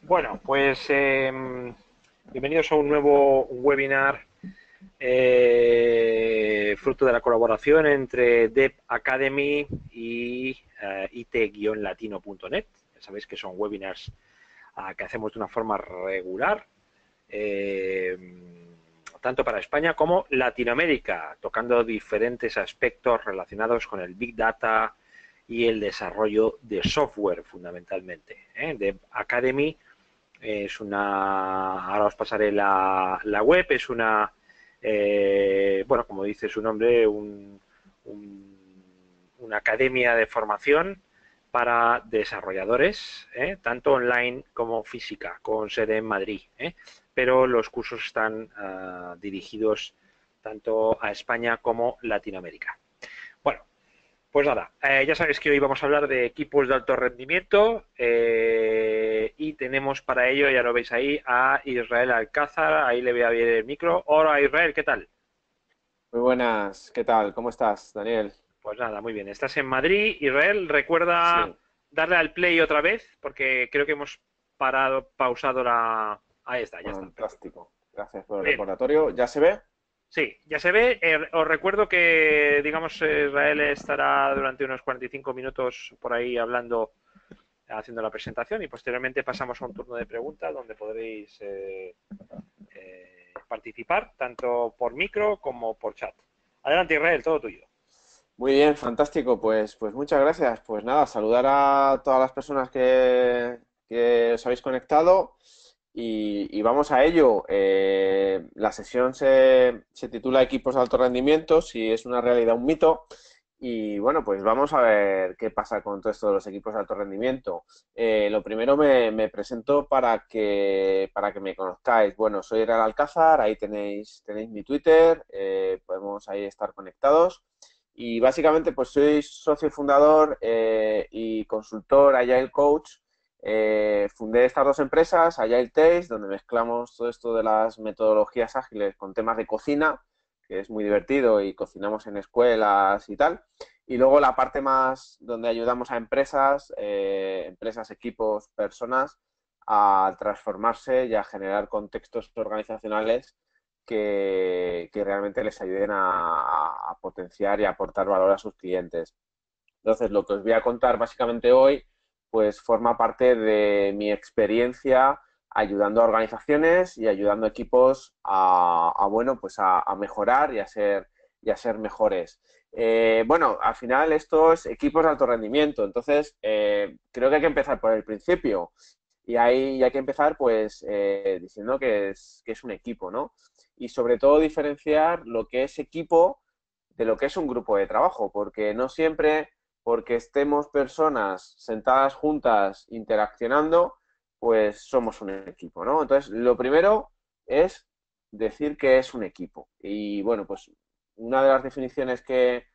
Bueno, pues bienvenidos a un nuevo webinar fruto de la colaboración entre Dev Academy y it-latino.net. Ya sabéis que son webinars que hacemos de una forma regular, eh, tanto para España como Latinoamérica, tocando diferentes aspectos relacionados con el Big Data y el desarrollo de software fundamentalmente. Dev Academy es ahora os pasaré la web, es bueno, como dice su nombre, una academia de formación para desarrolladores, tanto online como física, con sede en Madrid. Pero los cursos están dirigidos tanto a España como Latinoamérica. Bueno, pues nada, ya sabéis que hoy vamos a hablar de equipos de alto rendimiento y tenemos para ello, ya lo veis ahí, a Israel Alcázar. Ahí le voy a abrir el micro. Hola Israel, ¿qué tal? Muy buenas, ¿qué tal? ¿Cómo estás, Daniel? Pues nada, muy bien. Estás en Madrid. Israel, recuerda Sí, darle al play otra vez porque creo que hemos pausado la... Ahí está, ya está, perfecto. fantástico. Gracias por el Bien, recordatorio. ¿Ya se ve? sí, ya se ve. Os recuerdo que, digamos, Israel estará durante unos 45 minutos por ahí hablando, haciendo la presentación, y posteriormente pasamos a un turno de preguntas donde podréis participar tanto por micro como por chat. Adelante, Israel, todo tuyo. Muy bien, fantástico. Pues muchas gracias. Pues nada, saludar a todas las personas que os habéis conectado y vamos a ello. La sesión se titula Equipos de alto rendimiento, si es una realidad un mito. Y bueno, pues vamos a ver qué pasa con todo esto de los equipos de alto rendimiento. Lo primero me presento para que me conozcáis. Bueno, soy Real Alcázar, ahí tenéis mi Twitter, podemos ahí estar conectados. Y básicamente pues soy socio fundador y consultor Agile Coach. Fundé estas dos empresas, Agile Taste, donde mezclamos todo esto de las metodologías ágiles con temas de cocina, que es muy divertido y cocinamos en escuelas y tal. Y luego la parte más donde ayudamos a empresas, equipos, personas a transformarse y a generar contextos organizacionales que realmente les ayuden a potenciar y a aportar valor a sus clientes. Entonces, lo que os voy a contar básicamente hoy, pues forma parte de mi experiencia ayudando a organizaciones y ayudando a equipos bueno, pues a mejorar y a ser mejores. Bueno, al final esto es equipos de alto rendimiento, entonces creo que hay que empezar por el principio y ahí hay que empezar pues diciendo que es un equipo, ¿no? Y sobre todo diferenciar lo que es equipo de lo que es un grupo de trabajo, porque no siempre porque estemos personas sentadas juntas interaccionando, pues somos un equipo, ¿no? Entonces, lo primero es decir que es un equipo. Y bueno, pues una de las definiciones que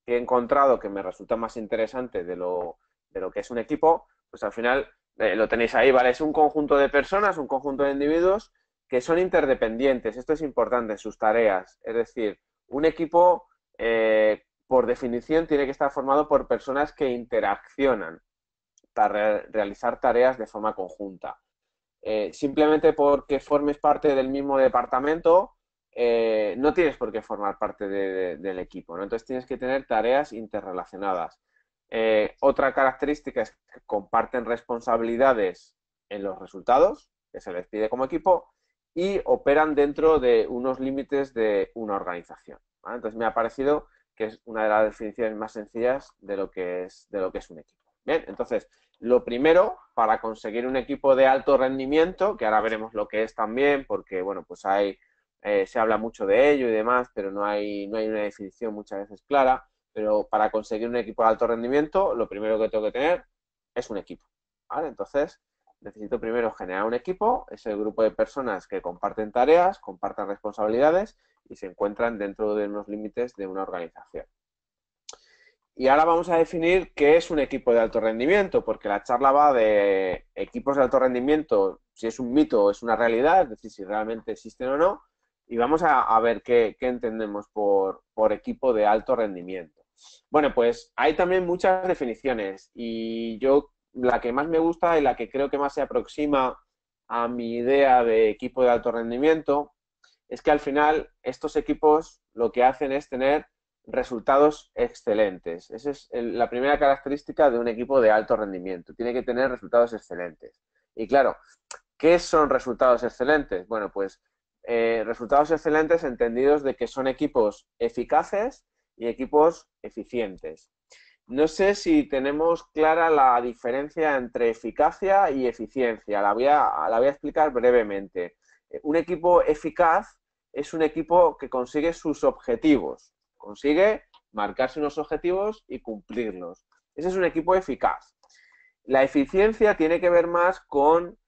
he encontrado que me resulta más interesante de lo que es un equipo, pues al final lo tenéis ahí, ¿vale? Es un conjunto de personas, un conjunto de individuos que son interdependientes. Esto es importante, sus tareas. Es decir, un equipo, por definición, tiene que estar formado por personas que interaccionan para realizar tareas de forma conjunta. Simplemente porque formes parte del mismo departamento, no tienes por qué formar parte del equipo, ¿no? Entonces tienes que tener tareas interrelacionadas. Otra característica es que comparten responsabilidades en los resultados que se les pide como equipo y operan dentro de unos límites de una organización, ¿vale? Entonces me ha parecido que es una de las definiciones más sencillas de lo que es un equipo. Bien, entonces lo primero, para conseguir un equipo de alto rendimiento, que ahora veremos lo que es también, porque bueno, pues se habla mucho de ello y demás, pero no hay una definición muchas veces clara. Pero para conseguir un equipo de alto rendimiento, lo primero que tengo que tener es un equipo, ¿vale? Entonces, necesito primero generar un equipo, es el grupo de personas que comparten tareas, comparten responsabilidades y se encuentran dentro de unos límites de una organización. Y ahora vamos a definir qué es un equipo de alto rendimiento, porque la charla va de equipos de alto rendimiento, si es un mito o es una realidad, es decir, si realmente existen o no, y vamos a ver qué entendemos por equipo de alto rendimiento. Bueno, pues hay también muchas definiciones y yo la que más me gusta y la que creo que más se aproxima a mi idea de equipo de alto rendimiento, es que al final estos equipos lo que hacen es tener resultados excelentes. Esa es la primera característica de un equipo de alto rendimiento. Tiene que tener resultados excelentes. Y claro, ¿qué son resultados excelentes? Bueno, pues resultados excelentes entendidos de que son equipos eficaces y equipos eficientes. No sé si tenemos clara la diferencia entre eficacia y eficiencia. La voy a explicar brevemente. Un equipo eficaz es un equipo que consigue sus objetivos, consigue marcarse unos objetivos y cumplirlos. Ese es un equipo eficaz. La eficiencia tiene que ver más con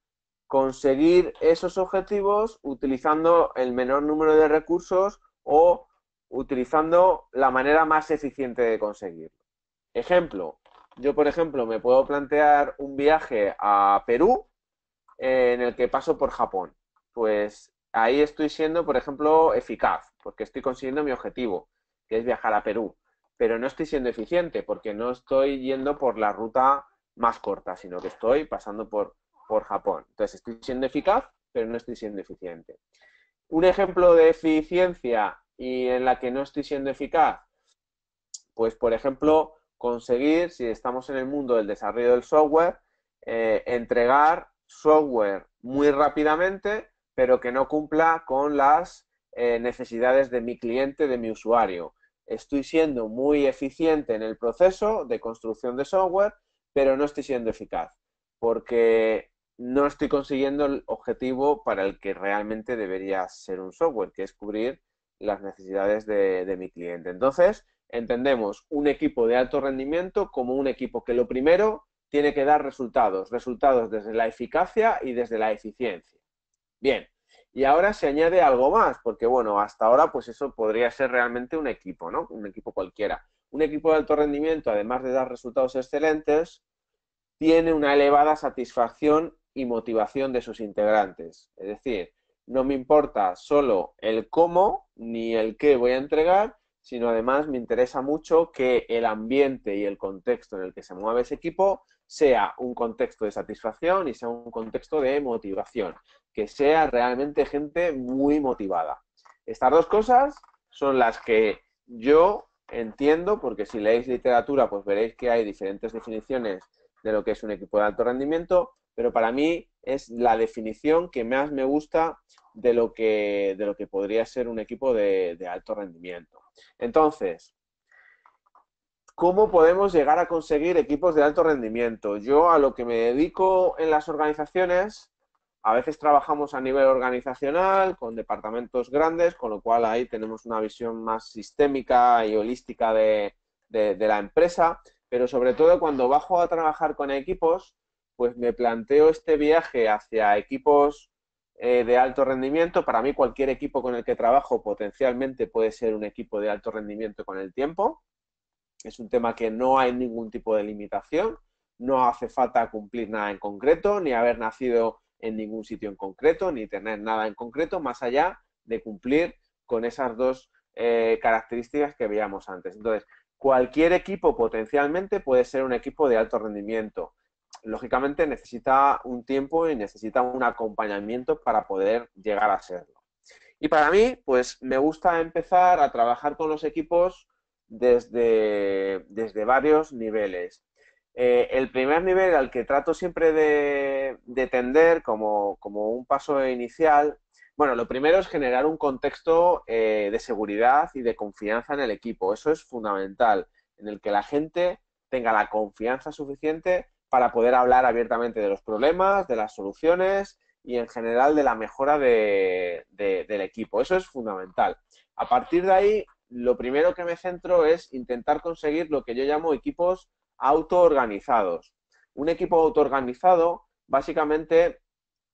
conseguir esos objetivos utilizando el menor número de recursos o utilizando la manera más eficiente de conseguirlo. Ejemplo, yo por ejemplo me puedo plantear un viaje a Perú en el que paso por Japón. Pues ahí estoy siendo, por ejemplo, eficaz, porque estoy consiguiendo mi objetivo, que es viajar a Perú. Pero no estoy siendo eficiente, porque no estoy yendo por la ruta más corta, sino que estoy pasando por Japón. Entonces estoy siendo eficaz, pero no estoy siendo eficiente. Un ejemplo de eficiencia y en la que no estoy siendo eficaz, pues por ejemplo, conseguir, si estamos en el mundo del desarrollo del software, entregar software muy rápidamente, pero que no cumpla con las necesidades de mi cliente, de mi usuario. Estoy siendo muy eficiente en el proceso de construcción de software, pero no estoy siendo eficaz, porque no estoy consiguiendo el objetivo para el que realmente debería ser un software, que es cubrir las necesidades de mi cliente. Entonces, entendemos un equipo de alto rendimiento como un equipo que lo primero tiene que dar resultados, resultados desde la eficacia y desde la eficiencia. Bien, y ahora se añade algo más, porque bueno, hasta ahora pues eso podría ser realmente un equipo, ¿no? Un equipo cualquiera. Un equipo de alto rendimiento, además de dar resultados excelentes, tiene una elevada satisfacción y motivación de sus integrantes. Es decir, no me importa solo el cómo ni el qué voy a entregar, sino además me interesa mucho que el ambiente y el contexto en el que se mueve ese equipo sea un contexto de satisfacción y sea un contexto de motivación, que sea realmente gente muy motivada. Estas dos cosas son las que yo entiendo, porque si leéis literatura, pues veréis que hay diferentes definiciones de lo que es un equipo de alto rendimiento, pero para mí es la definición que más me gusta de lo que podría ser un equipo de alto rendimiento. Entonces, ¿cómo podemos llegar a conseguir equipos de alto rendimiento? Yo a lo que me dedico en las organizaciones, a veces trabajamos a nivel organizacional con departamentos grandes, con lo cual ahí tenemos una visión más sistémica y holística de la empresa, pero sobre todo cuando bajo a trabajar con equipos, pues me planteo este viaje hacia equipos de alto rendimiento. Para mí cualquier equipo con el que trabajo potencialmente puede ser un equipo de alto rendimiento con el tiempo. Es un tema que no hay ningún tipo de limitación, no hace falta cumplir nada en concreto, ni haber nacido en ningún sitio en concreto, ni tener nada en concreto, más allá de cumplir con esas dos características que veíamos antes. Entonces, cualquier equipo potencialmente puede ser un equipo de alto rendimiento. Lógicamente necesita un tiempo y necesita un acompañamiento para poder llegar a serlo. Y para mí, pues me gusta empezar a trabajar con los equipos desde varios niveles. El primer nivel al que trato siempre de tender como un paso inicial, bueno, lo primero es generar un contexto de seguridad y de confianza en el equipo. Eso es fundamental, en el que la gente tenga la confianza suficiente para poder hablar abiertamente de los problemas, de las soluciones y en general de la mejora del equipo. Eso es fundamental. A partir de ahí, lo primero que me centro es intentar conseguir lo que yo llamo equipos autoorganizados. Un equipo autoorganizado básicamente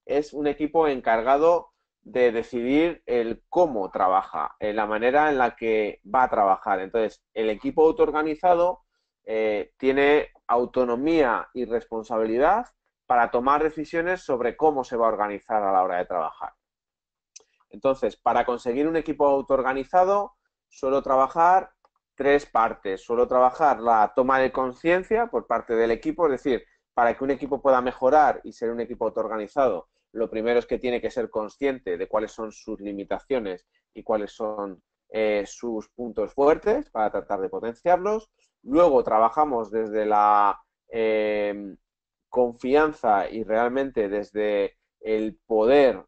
es un equipo encargado de decidir el cómo trabaja, la manera en la que va a trabajar. Entonces, el equipo autoorganizado tiene autonomía y responsabilidad para tomar decisiones sobre cómo se va a organizar a la hora de trabajar. Entonces, para conseguir un equipo autoorganizado, suelo trabajar tres partes. Suelo trabajar la toma de conciencia por parte del equipo, es decir, para que un equipo pueda mejorar y ser un equipo autoorganizado, lo primero es que tiene que ser consciente de cuáles son sus limitaciones y cuáles son sus puntos fuertes para tratar de potenciarlos. Luego trabajamos desde la confianza y realmente desde el poder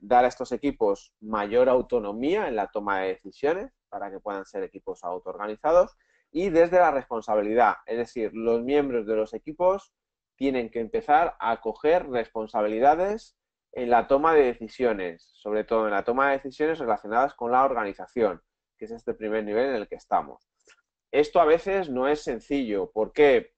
dar a estos equipos mayor autonomía en la toma de decisiones para que puedan ser equipos autoorganizados y desde la responsabilidad, es decir, los miembros de los equipos tienen que empezar a coger responsabilidades en la toma de decisiones, sobre todo en la toma de decisiones relacionadas con la organización, que es este primer nivel en el que estamos. Esto a veces no es sencillo, porque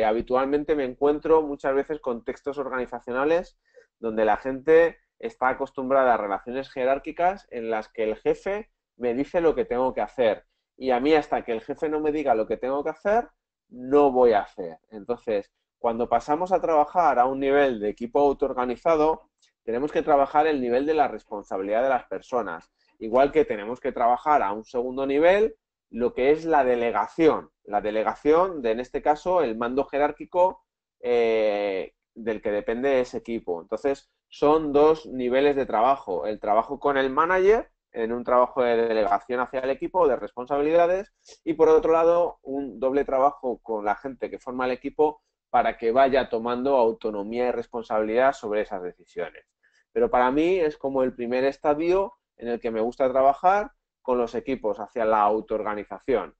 habitualmente me encuentro muchas veces contextos organizacionales donde la gente está acostumbrada a relaciones jerárquicas en las que el jefe me dice lo que tengo que hacer y a mí hasta que el jefe no me diga lo que tengo que hacer, no voy a hacer. Entonces, cuando pasamos a trabajar a un nivel de equipo autoorganizado, tenemos que trabajar el nivel de la responsabilidad de las personas, igual que tenemos que trabajar a un segundo nivel lo que es la delegación de, en este caso, el mando jerárquico del que depende ese equipo. Entonces, son dos niveles de trabajo. El trabajo con el manager, en un trabajo de delegación hacia el equipo, de responsabilidades, y por otro lado, un doble trabajo con la gente que forma el equipo para que vaya tomando autonomía y responsabilidad sobre esas decisiones. Pero para mí es como el primer estadio en el que me gusta trabajar con los equipos hacia la autoorganización.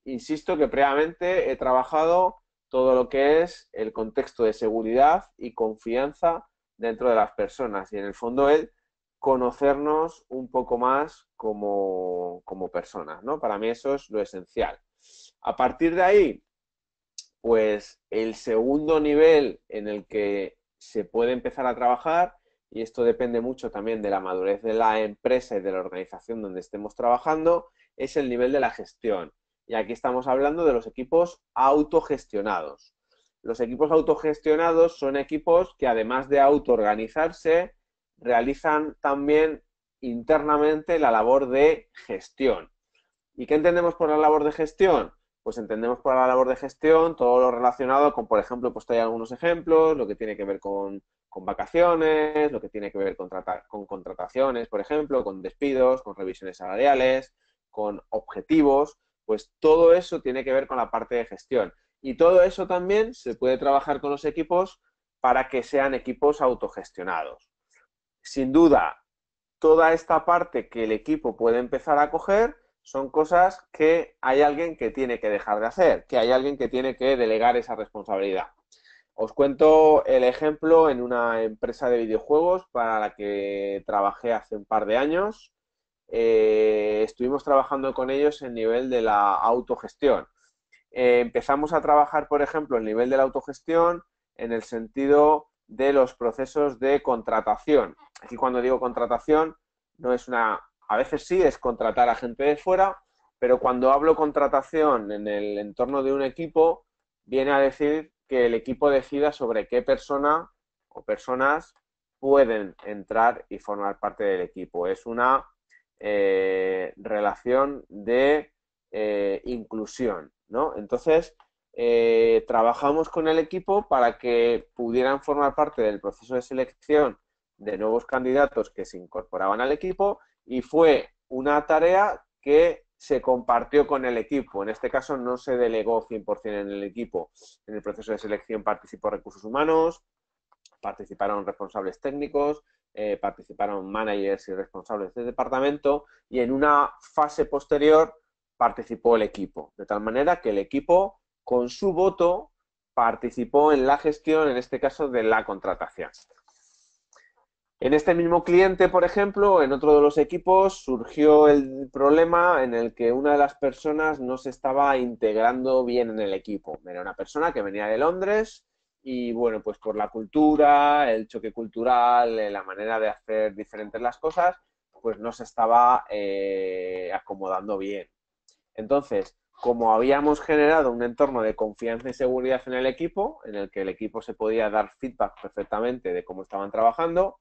Insisto que previamente he trabajado todo lo que es el contexto de seguridad y confianza dentro de las personas y en el fondo el conocernos un poco más como personas, ¿no? Para mí eso es lo esencial. A partir de ahí, pues el segundo nivel en el que se puede empezar a trabajar, y esto depende mucho también de la madurez de la empresa y de la organización donde estemos trabajando, es el nivel de la gestión. Y aquí estamos hablando de los equipos autogestionados. Los equipos autogestionados son equipos que además de autoorganizarse, realizan también internamente la labor de gestión. ¿Y qué entendemos por la labor de gestión? Pues entendemos por la labor de gestión todo lo relacionado con, por ejemplo, pues hay algunos ejemplos, lo que tiene que ver con vacaciones, lo que tiene que ver con contrataciones, por ejemplo, con despidos, con revisiones salariales, con objetivos, pues todo eso tiene que ver con la parte de gestión. Y todo eso también se puede trabajar con los equipos para que sean equipos autogestionados. Sin duda, toda esta parte que el equipo puede empezar a coger son cosas que hay alguien que tiene que dejar de hacer, que hay alguien que tiene que delegar esa responsabilidad. Os cuento el ejemplo en una empresa de videojuegos para la que trabajé hace un par de años. Estuvimos trabajando con ellos en nivel de la autogestión. Empezamos a trabajar, por ejemplo, el nivel de la autogestión en el sentido de los procesos de contratación. Aquí cuando digo contratación, no es una, a veces sí es contratar a gente de fuera, pero cuando hablo contratación en el entorno de un equipo, viene a decir que el equipo decida sobre qué persona o personas pueden entrar y formar parte del equipo. Es una relación de inclusión, ¿no? Entonces, trabajamos con el equipo para que pudieran formar parte del proceso de selección de nuevos candidatos que se incorporaban al equipo y fue una tarea que se compartió con el equipo. En este caso no se delegó 100% en el equipo. En el proceso de selección participó recursos humanos, participaron responsables técnicos, participaron managers y responsables del departamento y en una fase posterior participó el equipo. De tal manera que el equipo, con su voto, participó en la gestión, en este caso, de la contratación. En este mismo cliente, por ejemplo, en otro de los equipos surgió el problema en el que una de las personas no se estaba integrando bien en el equipo. Era una persona que venía de Londres y, bueno, pues por la cultura, el choque cultural, la manera de hacer diferentes las cosas, pues no se estaba acomodando bien. Entonces, como habíamos generado un entorno de confianza y seguridad en el que el equipo se podía dar feedback perfectamente de cómo estaban trabajando,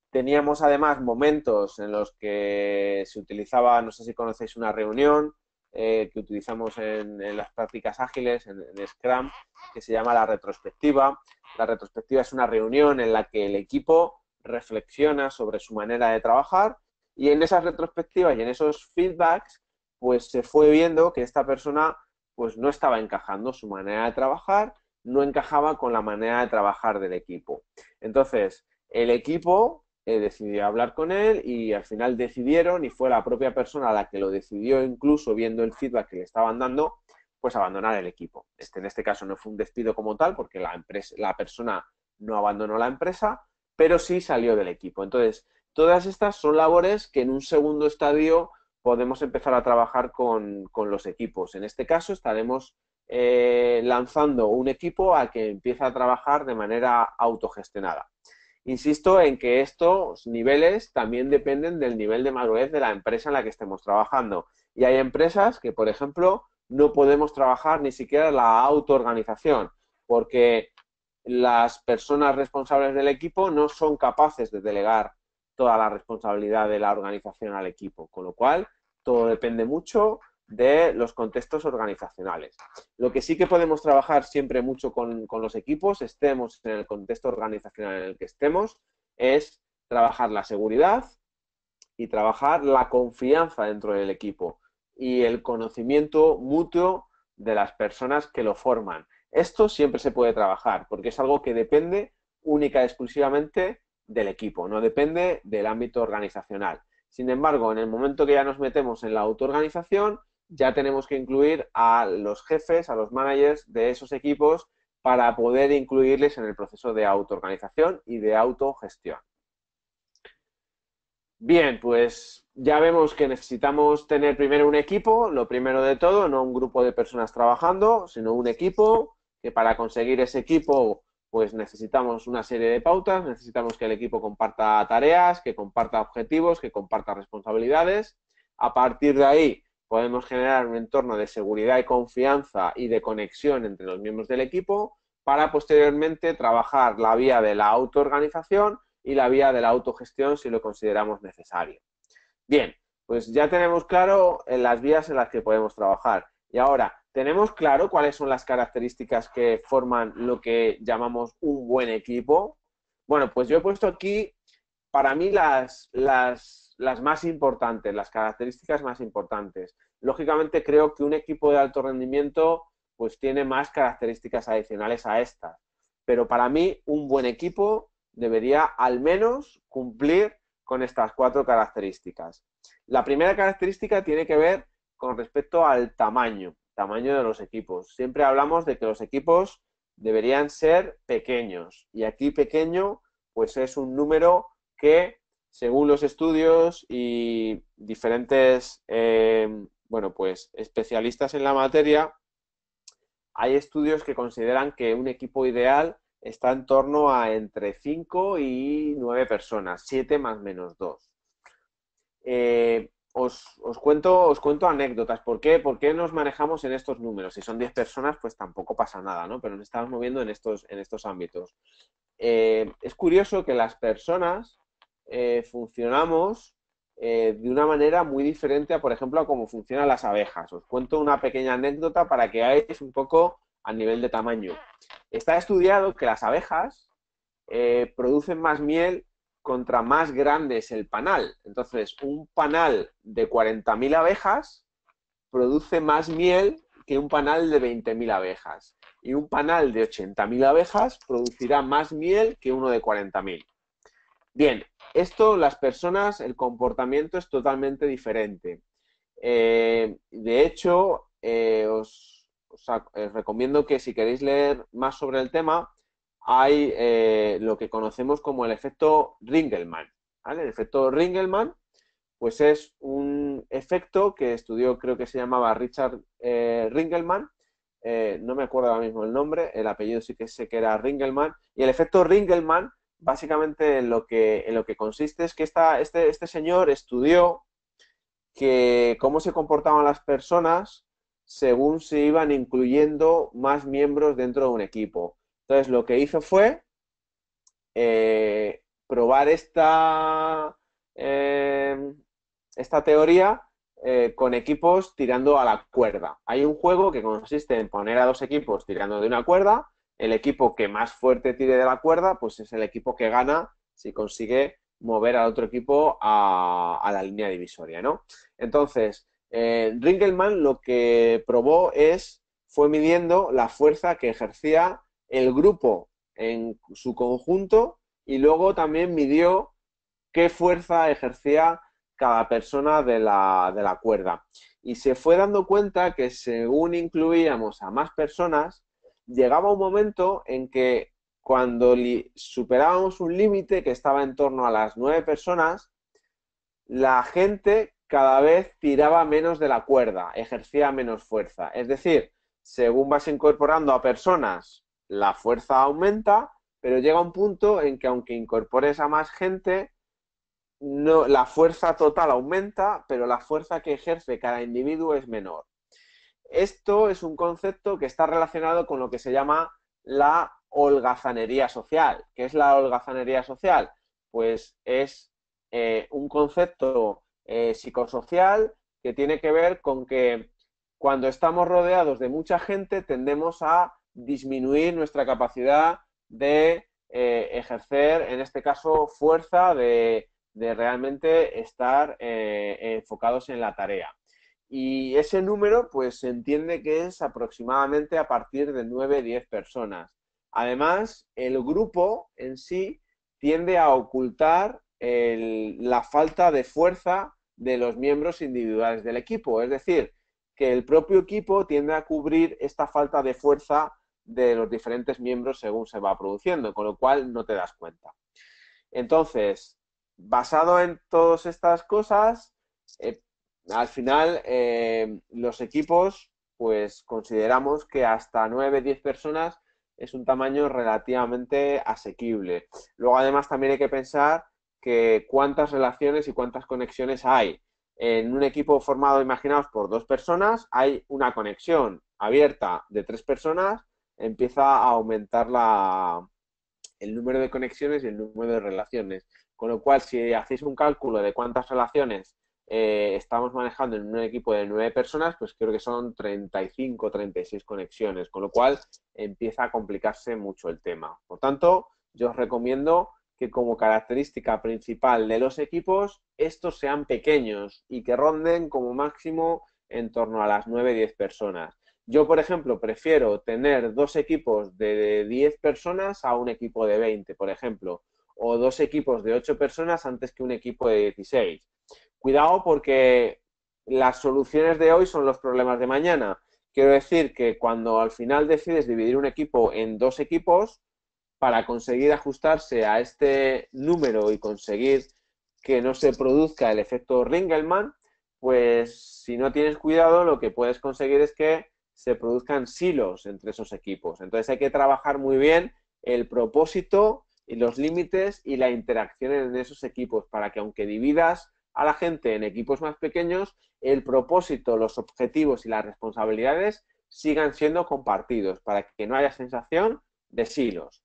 teníamos además momentos en los que se utilizaba, no sé si conocéis una reunión, que utilizamos en las prácticas ágiles, en Scrum, que se llama la retrospectiva. La retrospectiva es una reunión en la que el equipo reflexiona sobre su manera de trabajar y en esas retrospectivas y en esos feedbacks, pues se fue viendo que esta persona pues no estaba encajando su manera de trabajar, no encajaba con la manera de trabajar del equipo. Entonces, el equipo decidió hablar con él y al final decidieron, y fue la propia persona la que lo decidió, incluso viendo el feedback que le estaban dando, pues abandonar el equipo. En este caso no fue un despido como tal, porque la persona no abandonó la empresa, pero sí salió del equipo. Entonces, todas estas son labores que en un segundo estadio podemos empezar a trabajar con los equipos. En este caso estaremos lanzando un equipo a que empiece a trabajar de manera autogestionada. Insisto en que estos niveles también dependen del nivel de madurez de la empresa en la que estemos trabajando. Y hay empresas que, por ejemplo, no podemos trabajar ni siquiera la autoorganización, porque las personas responsables del equipo no son capaces de delegar toda la responsabilidad de la organización al equipo, con lo cual todo depende mucho de los contextos organizacionales. Lo que sí que podemos trabajar siempre mucho con los equipos, estemos en el contexto organizacional en el que estemos, es trabajar la seguridad y trabajar la confianza dentro del equipo y el conocimiento mutuo de las personas que lo forman. Esto siempre se puede trabajar porque es algo que depende única y exclusivamente del equipo, no depende del ámbito organizacional. Sin embargo, en el momento que ya nos metemos en la autoorganización, ya tenemos que incluir a los jefes, a los managers de esos equipos para poder incluirles en el proceso de autoorganización y de autogestión. Bien, pues ya vemos que necesitamos tener primero un equipo, lo primero de todo, no un grupo de personas trabajando, sino un equipo, que para conseguir ese equipo pues necesitamos una serie de pautas, necesitamos que el equipo comparta tareas, que comparta objetivos, que comparta responsabilidades. A partir de ahí podemos generar un entorno de seguridad y confianza y de conexión entre los miembros del equipo para posteriormente trabajar la vía de la autoorganización y la vía de la autogestión si lo consideramos necesario. Bien, pues ya tenemos claro las vías en las que podemos trabajar. Y ahora, ¿tenemos claro cuáles son las características que forman lo que llamamos un buen equipo? Bueno, pues yo he puesto aquí para mí las más importantes, las características más importantes. Lógicamente creo que un equipo de alto rendimiento pues tiene más características adicionales a estas. Pero para mí un buen equipo debería al menos cumplir con estas 4 características. La primera característica tiene que ver con respecto al tamaño de los equipos. Siempre hablamos de que los equipos deberían ser pequeños y aquí pequeño pues es un número que según los estudios y diferentes bueno, pues especialistas en la materia, hay estudios que consideran que un equipo ideal está en torno a entre 5 y 9 personas, 7 más menos 2. Os cuento anécdotas. ¿Por qué nos manejamos en estos números? Si son 10 personas, pues tampoco pasa nada, ¿no? Pero nos estamos moviendo en estos ámbitos. Es curioso que las personas funcionamos de una manera muy diferente a, por ejemplo, a cómo funcionan las abejas. Os cuento una pequeña anécdota para que veáis un poco a nivel de tamaño. Está estudiado que las abejas producen más miel contra más grande es el panal. Entonces, un panal de 40.000 abejas produce más miel que un panal de 20.000 abejas. Y un panal de 80.000 abejas producirá más miel que uno de 40.000. Bien, esto las personas, el comportamiento es totalmente diferente. De hecho, os recomiendo que si queréis leer más sobre el tema, hay lo que conocemos como el efecto Ringelmann, ¿vale? El efecto Ringelmann, pues es un efecto que estudió, creo que se llamaba Richard Ringelmann, no me acuerdo ahora mismo el nombre, el apellido sí que sé que era Ringelmann, y el efecto Ringelmann, básicamente en lo que consiste es que este señor estudió que cómo se comportaban las personas según se iban incluyendo más miembros dentro de un equipo. Entonces, lo que hizo fue probar esta teoría con equipos tirando a la cuerda. Hay un juego que consiste en poner a dos equipos tirando de una cuerda. El equipo que más fuerte tire de la cuerda, pues es el equipo que gana si consigue mover al otro equipo a la línea divisoria, ¿no? Entonces, Ringelmann lo que probó fue midiendo la fuerza que ejercía el grupo en su conjunto y luego también midió qué fuerza ejercía cada persona de la cuerda. Y se fue dando cuenta que según incluíamos a más personas, llegaba un momento en que cuando superábamos un límite que estaba en torno a las 9 personas, la gente cada vez tiraba menos de la cuerda, ejercía menos fuerza. Es decir, según vas incorporando a personas, la fuerza aumenta, pero llega un punto en que aunque incorpores a más gente, no, la fuerza total aumenta, pero la fuerza que ejerce cada individuo es menor. Esto es un concepto que está relacionado con lo que se llama la holgazanería social. ¿Qué es la holgazanería social? Pues es un concepto psicosocial que tiene que ver con que cuando estamos rodeados de mucha gente tendemos a disminuir nuestra capacidad de ejercer, en este caso, fuerza de realmente estar enfocados en la tarea. Y ese número, pues se entiende que es aproximadamente a partir de 9-10 personas. Además, el grupo en sí tiende a ocultar la falta de fuerza de los miembros individuales del equipo. Es decir, que el propio equipo tiende a cubrir esta falta de fuerza de los diferentes miembros según se va produciendo, con lo cual no te das cuenta. Entonces, basado en todas estas cosas, al final los equipos, pues consideramos que hasta 9-10 personas es un tamaño relativamente asequible. Luego, además, también hay que pensar que cuántas relaciones y cuántas conexiones hay. En un equipo formado, imaginaos, por 2 personas, hay una conexión abierta de 3 personas, empieza a aumentar el número de conexiones y el número de relaciones. Con lo cual, si hacéis un cálculo de cuántas relaciones estamos manejando en un equipo de 9 personas, pues creo que son 35, 36 conexiones, con lo cual empieza a complicarse mucho el tema. Por tanto, yo os recomiendo que como característica principal de los equipos, estos sean pequeños y que ronden como máximo en torno a las 9-10 personas. Yo, por ejemplo, prefiero tener 2 equipos de 10 personas a un equipo de 20, por ejemplo, o 2 equipos de 8 personas antes que un equipo de 16. Cuidado porque las soluciones de hoy son los problemas de mañana. Quiero decir que cuando al final decides dividir un equipo en 2 equipos, para conseguir ajustarse a este número y conseguir que no se produzca el efecto Ringelmann, pues si no tienes cuidado, lo que puedes conseguir es que se produzcan silos entre esos equipos. Entonces hay que trabajar muy bien el propósito y los límites y la interacción en esos equipos para que aunque dividas a la gente en equipos más pequeños, el propósito, los objetivos y las responsabilidades sigan siendo compartidos para que no haya sensación de silos.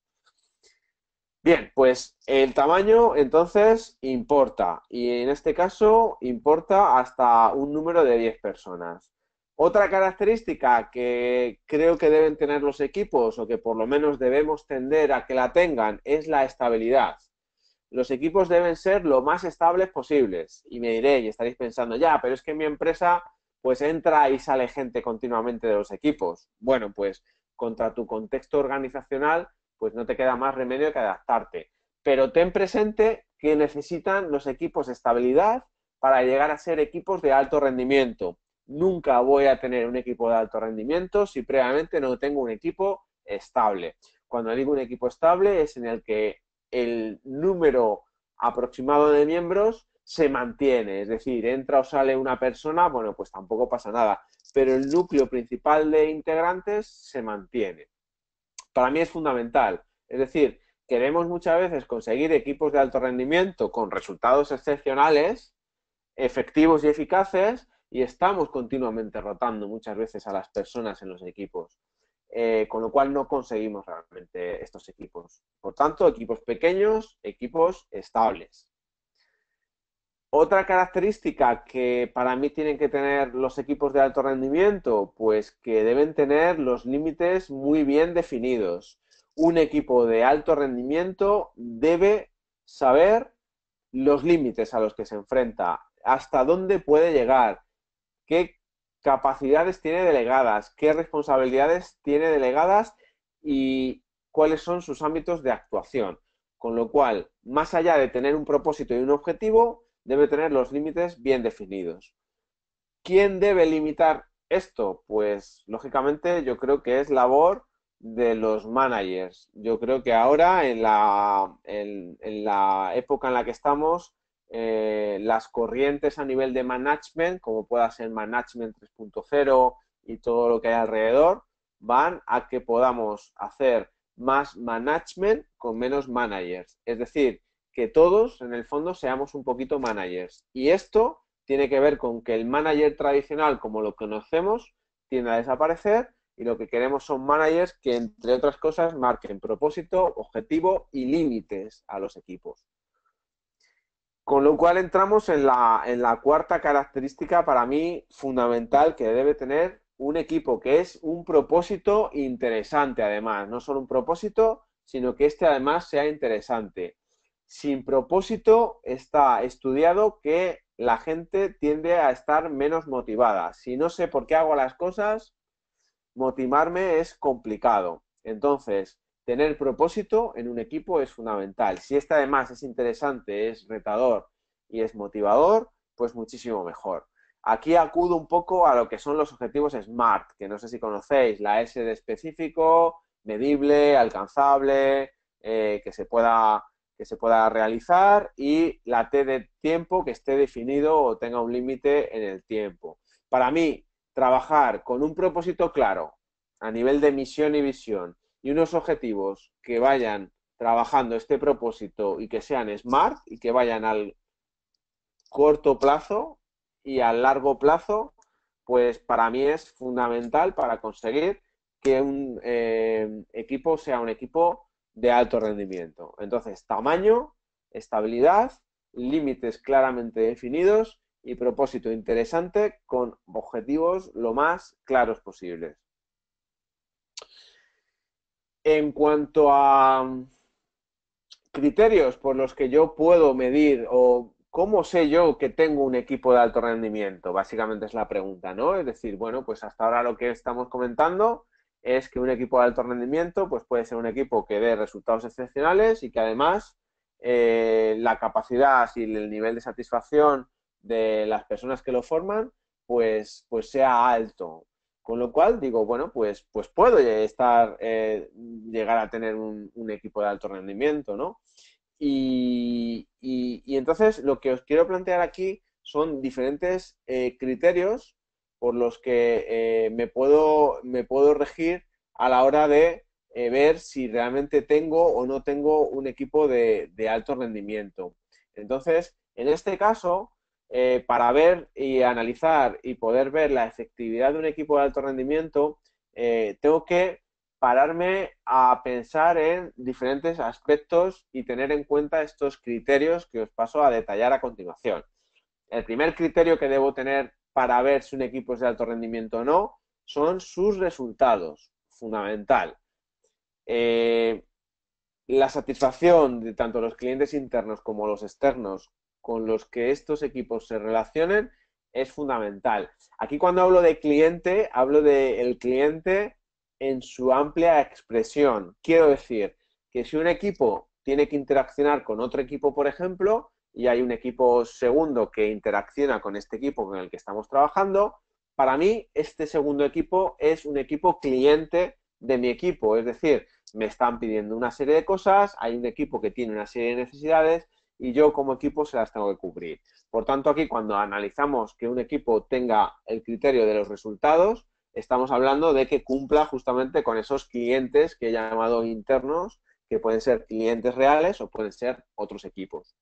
Bien, pues el tamaño entonces importa y en este caso importa hasta un número de 10 personas. Otra característica que creo que deben tener los equipos o que por lo menos debemos tender a que la tengan es la estabilidad. Los equipos deben ser lo más estables posibles y me diréis y estaréis pensando, ya, pero es que en mi empresa pues entra y sale gente continuamente de los equipos. Bueno, pues contra tu contexto organizacional pues no te queda más remedio que adaptarte. Pero ten presente que necesitan los equipos estabilidad para llegar a ser equipos de alto rendimiento. Nunca voy a tener un equipo de alto rendimiento si previamente no tengo un equipo estable. Cuando digo un equipo estable es en el que el número aproximado de miembros se mantiene, es decir, entra o sale una persona, bueno, pues tampoco pasa nada, pero el núcleo principal de integrantes se mantiene. Para mí es fundamental. Es decir, queremos muchas veces conseguir equipos de alto rendimiento con resultados excepcionales, efectivos y eficaces, y estamos continuamente rotando muchas veces a las personas en los equipos, con lo cual no conseguimos realmente estos equipos. Por tanto, equipos pequeños, equipos estables. Otra característica que para mí tienen que tener los equipos de alto rendimiento, pues que deben tener los límites muy bien definidos. Un equipo de alto rendimiento debe saber los límites a los que se enfrenta, hasta dónde puede llegar, qué capacidades tiene delegadas, qué responsabilidades tiene delegadas y cuáles son sus ámbitos de actuación. Con lo cual, más allá de tener un propósito y un objetivo, debe tener los límites bien definidos. ¿Quién debe limitar esto? Pues lógicamente yo creo que es labor de los managers. Yo creo que ahora en la época en la que estamos, las corrientes a nivel de management, como pueda ser Management 3.0 y todo lo que hay alrededor, van a que podamos hacer más management con menos managers. Es decir, que todos en el fondo seamos un poquito managers. Y esto tiene que ver con que el manager tradicional, como lo conocemos, tiende a desaparecer y lo que queremos son managers que, entre otras cosas, marquen propósito, objetivo y límites a los equipos. Con lo cual entramos en la cuarta característica para mí fundamental que debe tener un equipo, que es un propósito interesante además, no solo un propósito, sino que este además sea interesante. Sin propósito está estudiado que la gente tiende a estar menos motivada. Si no sé por qué hago las cosas, motivarme es complicado. Entonces, tener propósito en un equipo es fundamental. Si este además es interesante, es retador y es motivador, pues muchísimo mejor. Aquí acudo un poco a lo que son los objetivos SMART, que no sé si conocéis, la S de específico, medible, alcanzable, que se pueda realizar y la T de tiempo que esté definido o tenga un límite en el tiempo. Para mí, trabajar con un propósito claro a nivel de misión y visión y unos objetivos que vayan trabajando este propósito y que sean smart y que vayan al corto plazo y al largo plazo, pues para mí es fundamental para conseguir que un equipo sea un equipo de alto rendimiento. Entonces, tamaño, estabilidad, límites claramente definidos y propósito interesante con objetivos lo más claros posibles. En cuanto a criterios por los que yo puedo medir o cómo sé yo que tengo un equipo de alto rendimiento, básicamente es la pregunta, ¿no? Es decir, bueno, pues hasta ahora lo que estamos comentando es que un equipo de alto rendimiento pues puede ser un equipo que dé resultados excepcionales y que además la capacidad y el nivel de satisfacción de las personas que lo forman pues sea alto. Con lo cual digo, bueno, pues puedo llegar a tener un equipo de alto rendimiento, ¿no? Y entonces lo que os quiero plantear aquí son diferentes criterios por los que me puedo regir a la hora de ver si realmente tengo o no tengo un equipo de alto rendimiento. Entonces, en este caso, para ver y analizar y poder ver la efectividad de un equipo de alto rendimiento, tengo que pararme a pensar en diferentes aspectos y tener en cuenta estos criterios que os paso a detallar a continuación. El primer criterio que debo tener para ver si un equipo es de alto rendimiento o no son sus resultados, fundamental. Eh, la satisfacción de tanto los clientes internos como los externos con los que estos equipos se relacionen es fundamental. Aquí cuando hablo de cliente, hablo del cliente en su amplia expresión. Quiero decir que si un equipo tiene que interaccionar con otro equipo, por ejemplo, y hay un equipo segundo que interacciona con este equipo con el que estamos trabajando, para mí este segundo equipo es un equipo cliente de mi equipo, es decir, me están pidiendo una serie de cosas, hay un equipo que tiene una serie de necesidades y yo como equipo se las tengo que cubrir. Por tanto, aquí cuando analizamos que un equipo tenga el criterio de los resultados, estamos hablando de que cumpla justamente con esos clientes que he llamado internos, que pueden ser clientes reales o pueden ser otros equipos.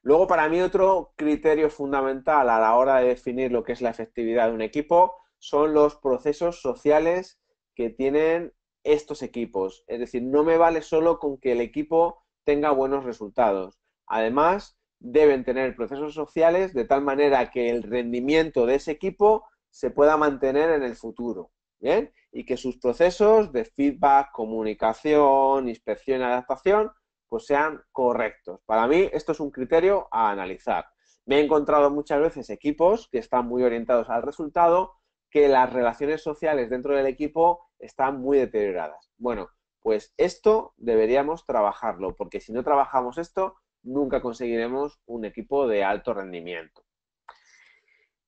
Luego, para mí, otro criterio fundamental a la hora de definir lo que es la efectividad de un equipo son los procesos sociales que tienen estos equipos. Es decir, no me vale solo con que el equipo tenga buenos resultados. Además, deben tener procesos sociales de tal manera que el rendimiento de ese equipo se pueda mantener en el futuro, ¿bien? Y que sus procesos de feedback, comunicación, inspección y adaptación pues sean correctos. Para mí esto es un criterio a analizar. Me he encontrado muchas veces equipos que están muy orientados al resultado, que las relaciones sociales dentro del equipo están muy deterioradas. Bueno, pues esto deberíamos trabajarlo, porque si no trabajamos esto, nunca conseguiremos un equipo de alto rendimiento.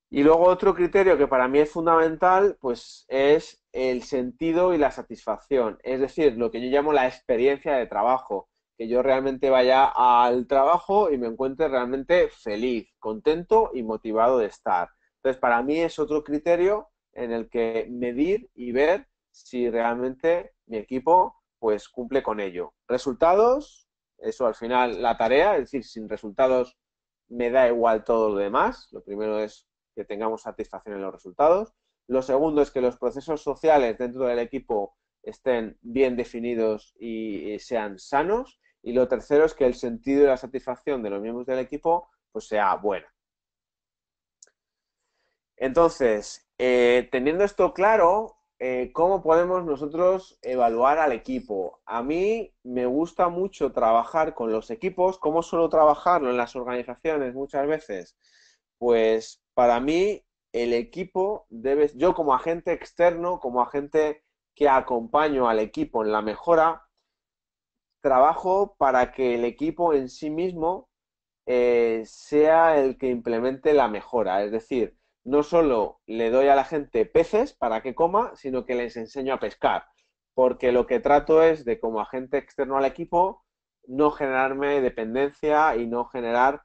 Y luego otro criterio que para mí es fundamental, pues es el sentido y la satisfacción, es decir, lo que yo llamo la experiencia de trabajo, que yo realmente vaya al trabajo y me encuentre realmente feliz, contento y motivado de estar. Entonces, para mí es otro criterio en el que medir y ver si realmente mi equipo pues cumple con ello. Resultados, eso al final la tarea, es decir, sin resultados me da igual todo lo demás. Lo primero es que tengamos satisfacción en los resultados. Lo segundo es que los procesos sociales dentro del equipo estén bien definidos y sean sanos. Y lo tercero es que el sentido y la satisfacción de los miembros del equipo pues sea buena. Entonces, teniendo esto claro, ¿cómo podemos nosotros evaluar al equipo? A mí me gusta mucho trabajar con los equipos. ¿Cómo suelo trabajarlo en las organizaciones muchas veces? Pues para mí el equipo debe, yo como agente externo, como agente que acompaño al equipo en la mejora, trabajo para que el equipo en sí mismo sea el que implemente la mejora. Es decir, no solo le doy a la gente peces para que coma, sino que les enseño a pescar. Porque lo que trato es de, como agente externo al equipo, no generarme dependencia y no generar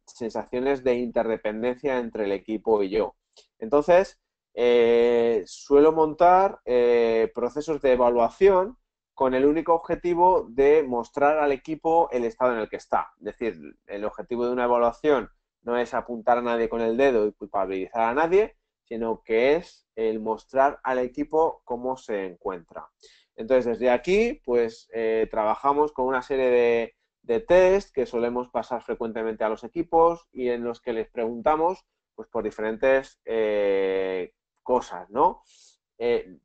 sensaciones de interdependencia entre el equipo y yo. Entonces, suelo montar procesos de evaluación con el único objetivo de mostrar al equipo el estado en el que está. Es decir, el objetivo de una evaluación no es apuntar a nadie con el dedo y culpabilizar a nadie, sino que es el mostrar al equipo cómo se encuentra. Entonces, desde aquí, pues trabajamos con una serie de test que solemos pasar frecuentemente a los equipos y en los que les preguntamos pues, por diferentes cosas, ¿no?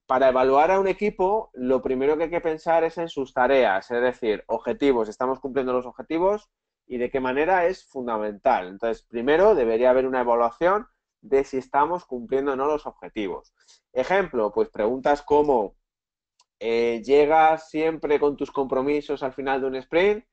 Para evaluar a un equipo, lo primero que hay que pensar es en sus tareas, es decir, objetivos, ¿estamos cumpliendo los objetivos? Y de qué manera es fundamental. Entonces, primero debería haber una evaluación de si estamos cumpliendo o no los objetivos. Ejemplo, pues preguntas como, ¿llegas siempre con tus compromisos al final de un sprint?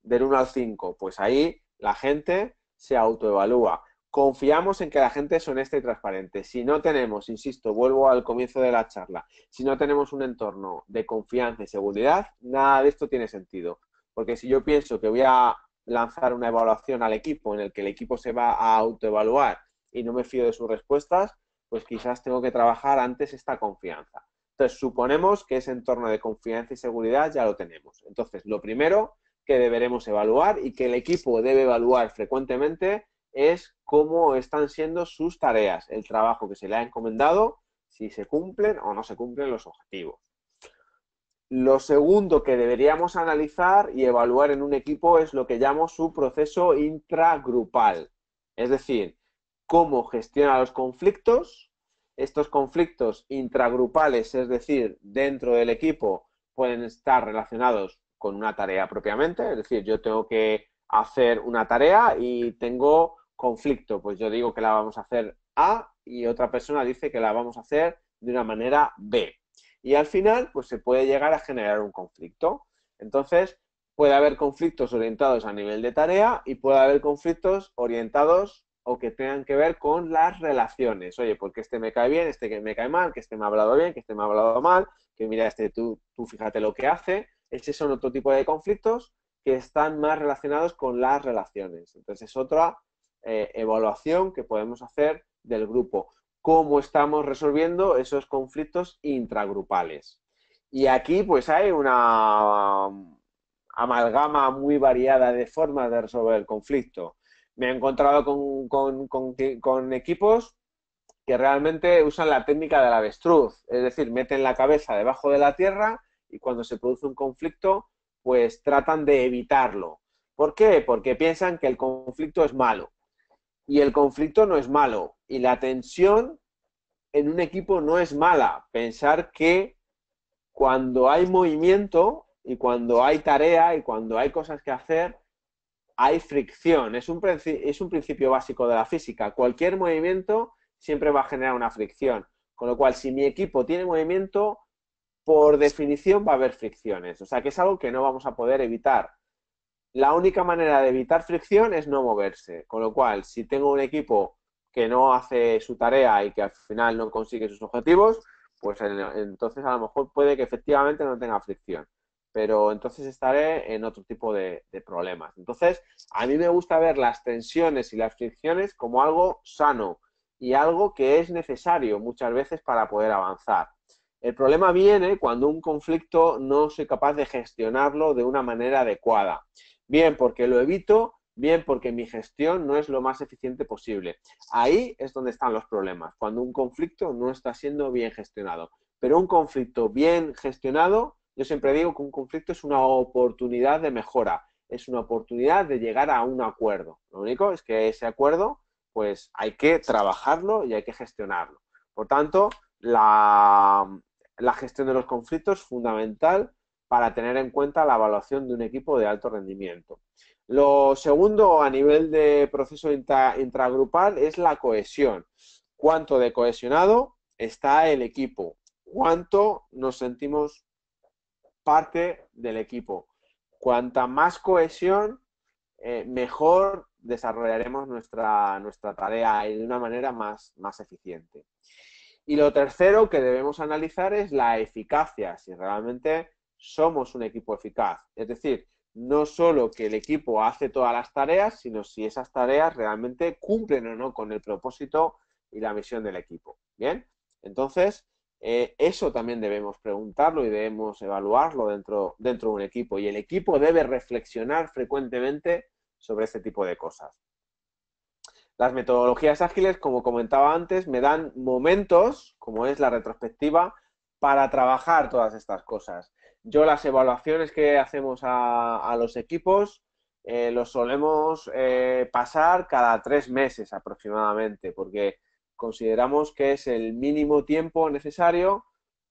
Del 1 al 5, pues ahí la gente se autoevalúa. Confiamos en que la gente es honesta y transparente. Si no tenemos, insisto, vuelvo al comienzo de la charla, si no tenemos un entorno de confianza y seguridad, nada de esto tiene sentido. Porque si yo pienso que voy a lanzar una evaluación al equipo en el que el equipo se va a autoevaluar y no me fío de sus respuestas, pues quizás tengo que trabajar antes esta confianza. Entonces, suponemos que ese entorno de confianza y seguridad ya lo tenemos. Entonces, lo primero que deberemos evaluar y que el equipo debe evaluar frecuentemente es cómo están siendo sus tareas, el trabajo que se le ha encomendado, si se cumplen o no se cumplen los objetivos. Lo segundo que deberíamos analizar y evaluar en un equipo es lo que llamo su proceso intragrupal, es decir, cómo gestiona los conflictos. Estos conflictos intragrupales, es decir, dentro del equipo, pueden estar relacionados con una tarea propiamente, es decir, yo tengo que hacer una tarea y tengo conflicto, pues yo digo que la vamos a hacer A y otra persona dice que la vamos a hacer de una manera B. Y al final, pues se puede llegar a generar un conflicto. Entonces, puede haber conflictos orientados a nivel de tarea y puede haber conflictos orientados o que tengan que ver con las relaciones. Oye, porque este me cae bien, este que me cae mal, que este me ha hablado bien, que este me ha hablado mal, que mira, este tú fíjate lo que hace. Esos son otro tipo de conflictos que están más relacionados con las relaciones. Entonces, es otra evaluación que podemos hacer del grupo. Cómo estamos resolviendo esos conflictos intragrupales. Y aquí pues hay una amalgama muy variada de formas de resolver el conflicto. Me he encontrado con equipos que realmente usan la técnica del avestruz, es decir, meten la cabeza debajo de la tierra y cuando se produce un conflicto, pues tratan de evitarlo. ¿Por qué? Porque piensan que el conflicto es malo. Y el conflicto no es malo. Y la tensión en un equipo no es mala. Pensar que cuando hay movimiento y cuando hay tarea y cuando hay cosas que hacer, hay fricción. Es un principio básico de la física. Cualquier movimiento siempre va a generar una fricción. Con lo cual, si mi equipo tiene movimiento, por definición va a haber fricciones. O sea que es algo que no vamos a poder evitar. La única manera de evitar fricción es no moverse. Con lo cual, si tengo un equipo que no hace su tarea y que al final no consigue sus objetivos, pues entonces a lo mejor puede que efectivamente no tenga fricción. Pero entonces estaré en otro tipo de problemas. Entonces, a mí me gusta ver las tensiones y las fricciones como algo sano y algo que es necesario muchas veces para poder avanzar. El problema viene cuando un conflicto no soy capaz de gestionarlo de una manera adecuada. Bien porque lo evito, bien porque mi gestión no es lo más eficiente posible. Ahí es donde están los problemas, cuando un conflicto no está siendo bien gestionado. Pero un conflicto bien gestionado, yo siempre digo que un conflicto es una oportunidad de mejora, es una oportunidad de llegar a un acuerdo. Lo único es que ese acuerdo, pues hay que trabajarlo y hay que gestionarlo. Por tanto, la gestión de los conflictos es fundamental para tener en cuenta la evaluación de un equipo de alto rendimiento. Lo segundo a nivel de proceso intragrupal es la cohesión. ¿Cuánto de cohesionado está el equipo? ¿Cuánto nos sentimos parte del equipo? Cuanta más cohesión, mejor desarrollaremos nuestra tarea y de una manera más eficiente. Y lo tercero que debemos analizar es la eficacia, si realmente somos un equipo eficaz. Es decir, no solo que el equipo hace todas las tareas, sino si esas tareas realmente cumplen o no con el propósito y la misión del equipo. Bien, entonces eso también debemos preguntarlo y debemos evaluarlo dentro de un equipo. Y el equipo debe reflexionar frecuentemente sobre este tipo de cosas. Las metodologías ágiles, como comentaba antes, me dan momentos, como es la retrospectiva, para trabajar todas estas cosas. Yo las evaluaciones que hacemos a los equipos los solemos pasar cada 3 meses aproximadamente, porque consideramos que es el mínimo tiempo necesario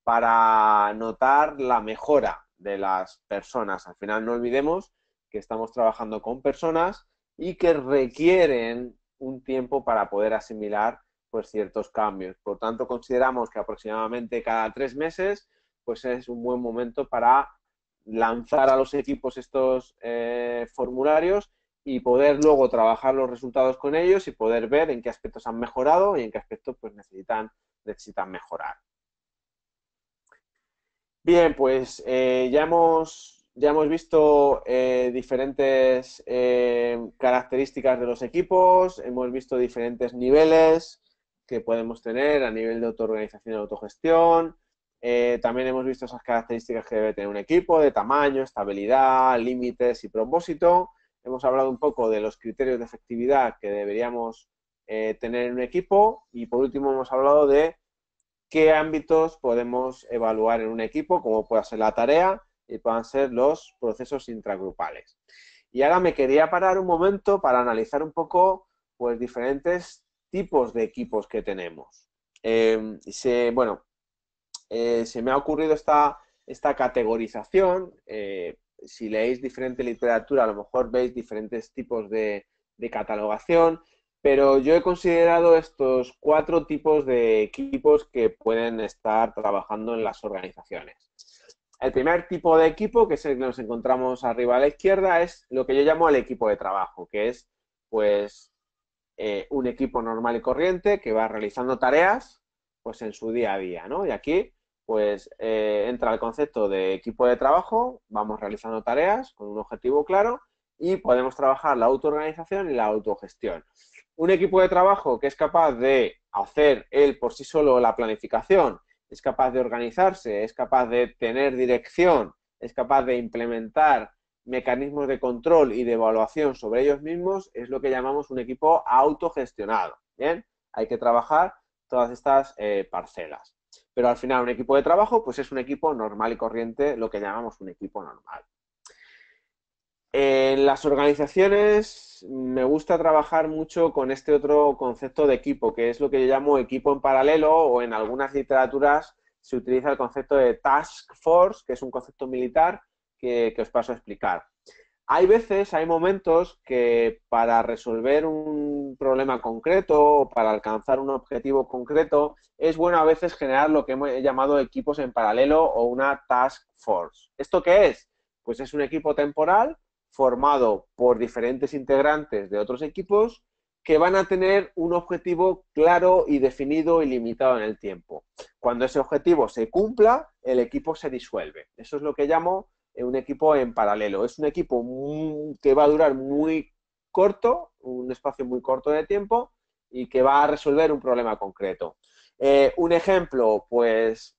para notar la mejora de las personas. Al final no olvidemos que estamos trabajando con personas y que requieren un tiempo para poder asimilar pues ciertos cambios. Por tanto, consideramos que aproximadamente cada 3 meses pues es un buen momento para lanzar a los equipos estos formularios y poder luego trabajar los resultados con ellos y poder ver en qué aspectos han mejorado y en qué aspectos pues necesitan mejorar. Bien, pues ya hemos visto diferentes características de los equipos, hemos visto diferentes niveles que podemos tener a nivel de autoorganización y autogestión. También hemos visto esas características que debe tener un equipo, de tamaño, estabilidad, límites y propósito. Hemos hablado un poco de los criterios de efectividad que deberíamos tener en un equipo y por último hemos hablado de qué ámbitos podemos evaluar en un equipo, como pueda ser la tarea y puedan ser los procesos intragrupales. Y ahora me quería parar un momento para analizar un poco pues diferentes tipos de equipos que tenemos. Se me ha ocurrido esta categorización. Si leéis diferente literatura, a lo mejor veis diferentes tipos de catalogación, pero yo he considerado estos 4 tipos de equipos que pueden estar trabajando en las organizaciones. El primer tipo de equipo, que es el que nos encontramos arriba a la izquierda, es lo que yo llamo el equipo de trabajo, que es pues un equipo normal y corriente que va realizando tareas pues en su día a día, ¿no? Y aquí pues entra el concepto de equipo de trabajo, vamos realizando tareas con un objetivo claro y podemos trabajar la autoorganización y la autogestión. Un equipo de trabajo que es capaz de hacer él por sí solo la planificación, es capaz de organizarse, es capaz de tener dirección, es capaz de implementar mecanismos de control y de evaluación sobre ellos mismos, es lo que llamamos un equipo autogestionado. Bien, hay que trabajar todas estas parcelas. Pero al final un equipo de trabajo pues es un equipo normal y corriente, lo que llamamos un equipo normal. En las organizaciones me gusta trabajar mucho con este otro concepto de equipo, que es lo que yo llamo equipo en paralelo, o en algunas literaturas se utiliza el concepto de task force, que es un concepto militar que os paso a explicar. Hay veces, hay momentos que para resolver un problema concreto o para alcanzar un objetivo concreto, es bueno a veces generar lo que hemos llamado equipos en paralelo o una task force. ¿Esto qué es? Pues es un equipo temporal formado por diferentes integrantes de otros equipos que van a tener un objetivo claro y definido y limitado en el tiempo. Cuando ese objetivo se cumpla, el equipo se disuelve. Eso es lo que llamo un equipo en paralelo. Es un equipo que va a durar muy corto, un espacio muy corto de tiempo y que va a resolver un problema concreto. Un ejemplo, pues,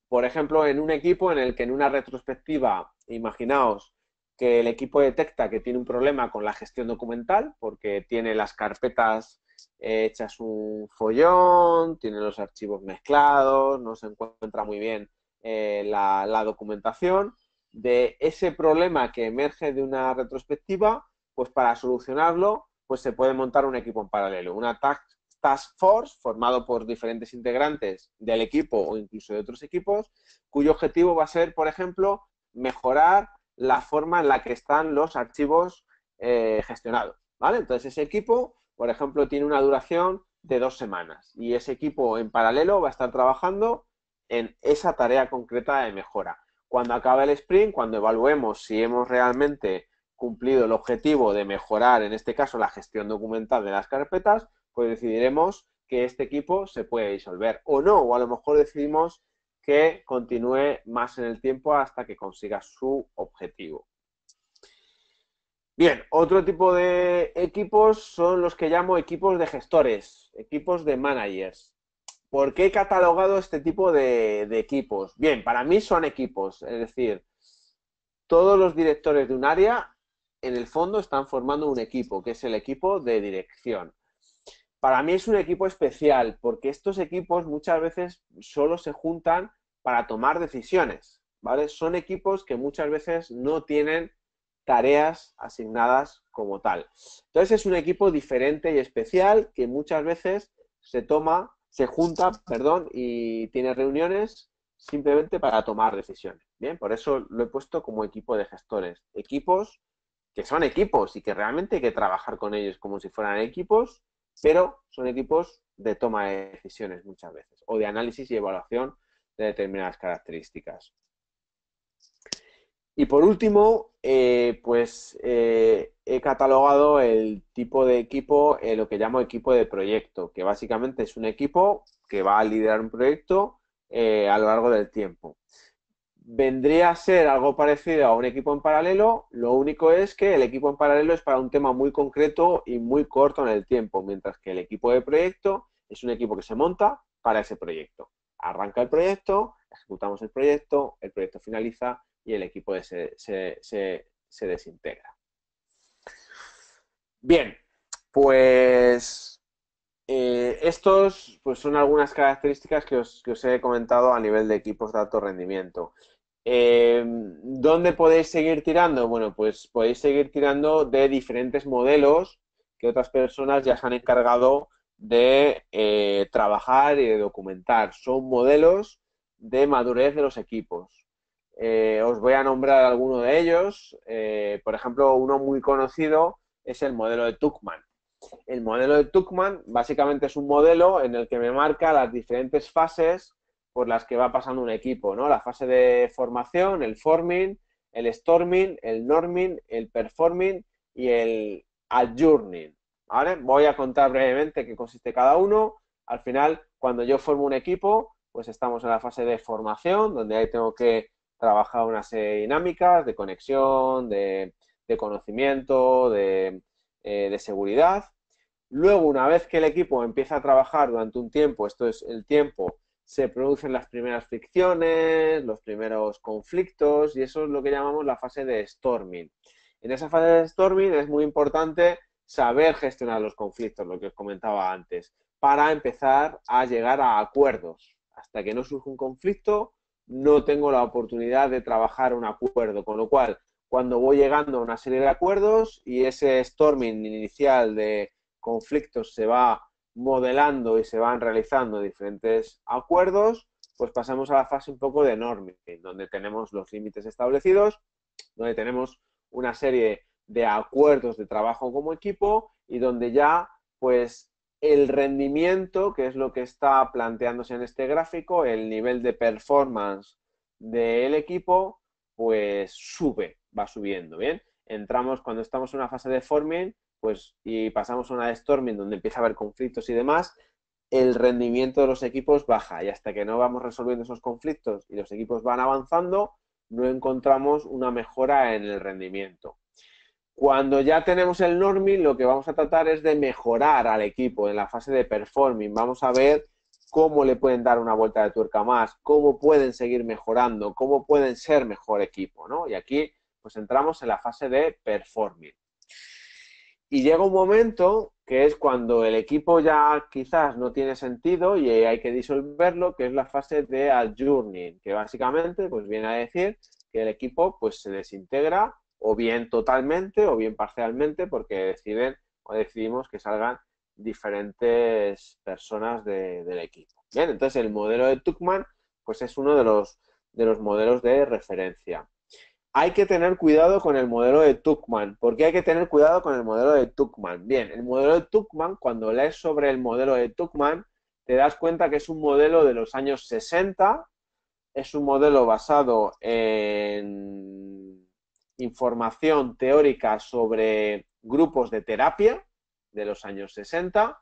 por ejemplo, en un equipo en el que en una retrospectiva, imaginaos que el equipo detecta que tiene un problema con la gestión documental porque tiene las carpetas hechas un follón, tiene los archivos mezclados, no se encuentra muy bien la documentación. De ese problema que emerge de una retrospectiva, pues para solucionarlo, pues se puede montar un equipo en paralelo, una task force formado por diferentes integrantes del equipo o incluso de otros equipos, cuyo objetivo va a ser, por ejemplo, mejorar la forma en la que están los archivos gestionados, ¿vale? Entonces ese equipo, por ejemplo, tiene una duración de 2 semanas y ese equipo en paralelo va a estar trabajando en esa tarea concreta de mejora. Cuando acabe el sprint, cuando evaluemos si hemos realmente cumplido el objetivo de mejorar, en este caso, la gestión documental de las carpetas, pues decidiremos que este equipo se puede disolver o no, o a lo mejor decidimos que continúe más en el tiempo hasta que consiga su objetivo. Bien, otro tipo de equipos son los que llamo equipos de gestores, equipos de managers. ¿Por qué he catalogado este tipo de equipos? Bien, para mí son equipos, es decir, todos los directores de un área en el fondo están formando un equipo, que es el equipo de dirección. Para mí es un equipo especial porque estos equipos muchas veces solo se juntan para tomar decisiones, ¿vale? Son equipos que muchas veces no tienen tareas asignadas como tal. Entonces es un equipo diferente y especial que muchas veces se junta, perdón, y tiene reuniones simplemente para tomar decisiones. Bien, por eso lo he puesto como equipo de gestores. Equipos que son equipos y que realmente hay que trabajar con ellos como si fueran equipos, pero son equipos de toma de decisiones muchas veces, o de análisis y evaluación de determinadas características. Y por último, he catalogado el tipo de equipo, lo que llamo equipo de proyecto, que básicamente es un equipo que va a liderar un proyecto a lo largo del tiempo. Vendría a ser algo parecido a un equipo en paralelo, lo único es que el equipo en paralelo es para un tema muy concreto y muy corto en el tiempo, mientras que el equipo de proyecto es un equipo que se monta para ese proyecto. Arranca el proyecto, ejecutamos el proyecto finaliza y el equipo se desintegra. Bien, pues estos pues son algunas características que os he comentado a nivel de equipos de alto rendimiento. ¿Dónde podéis seguir tirando? Bueno, pues podéis seguir tirando de diferentes modelos que otras personas ya se han encargado de trabajar y de documentar. Son modelos de madurez de los equipos. Os voy a nombrar alguno de ellos. Por ejemplo, uno muy conocido es el modelo de Tuckman. El modelo de Tuckman básicamente es un modelo en el que me marca las diferentes fases por las que va pasando un equipo, ¿no? La fase de formación, el forming, el storming, el norming, el performing y el adjourning, ¿vale? Voy a contar brevemente qué consiste cada uno. Al final, cuando yo formo un equipo, pues estamos en la fase de formación, donde ahí tengo que trabajar una serie de dinámicas de conexión, de conocimiento, de seguridad. Luego, una vez que el equipo empieza a trabajar durante un tiempo, esto es el tiempo, se producen las primeras fricciones, los primeros conflictos y eso es lo que llamamos la fase de storming. En esa fase de storming es muy importante saber gestionar los conflictos, lo que os comentaba antes, para empezar a llegar a acuerdos. Hasta que no surge un conflicto, no tengo la oportunidad de trabajar un acuerdo, con lo cual cuando voy llegando a una serie de acuerdos y ese storming inicial de conflictos se va modelando y se van realizando diferentes acuerdos, pues pasamos a la fase un poco de norming, donde tenemos los límites establecidos, donde tenemos una serie de acuerdos de trabajo como equipo y donde ya pues el rendimiento, que es lo que está planteándose en este gráfico, el nivel de performance del equipo, pues sube, va subiendo, ¿bien? Entramos cuando estamos en una fase de forming, pues y pasamos a una de storming donde empieza a haber conflictos y demás, el rendimiento de los equipos baja y hasta que no vamos resolviendo esos conflictos y los equipos van avanzando, no encontramos una mejora en el rendimiento. Cuando ya tenemos el norming, lo que vamos a tratar es de mejorar al equipo en la fase de performing. Vamos a ver cómo le pueden dar una vuelta de tuerca más, cómo pueden seguir mejorando, cómo pueden ser mejor equipo, ¿no? Y aquí pues entramos en la fase de performing. Y llega un momento que es cuando el equipo ya quizás no tiene sentido y hay que disolverlo, que es la fase de adjourning, que básicamente pues viene a decir que el equipo pues se desintegra o bien totalmente o bien parcialmente porque deciden o decidimos que salgan diferentes personas del equipo. Bien, entonces el modelo de Tuckman pues es uno de los modelos de referencia. Hay que tener cuidado con el modelo de Tuckman. ¿Por qué hay que tener cuidado con el modelo de Tuckman? Bien, el modelo de Tuckman, cuando lees sobre el modelo de Tuckman, te das cuenta que es un modelo de los años 60, es un modelo basado en información teórica sobre grupos de terapia de los años 60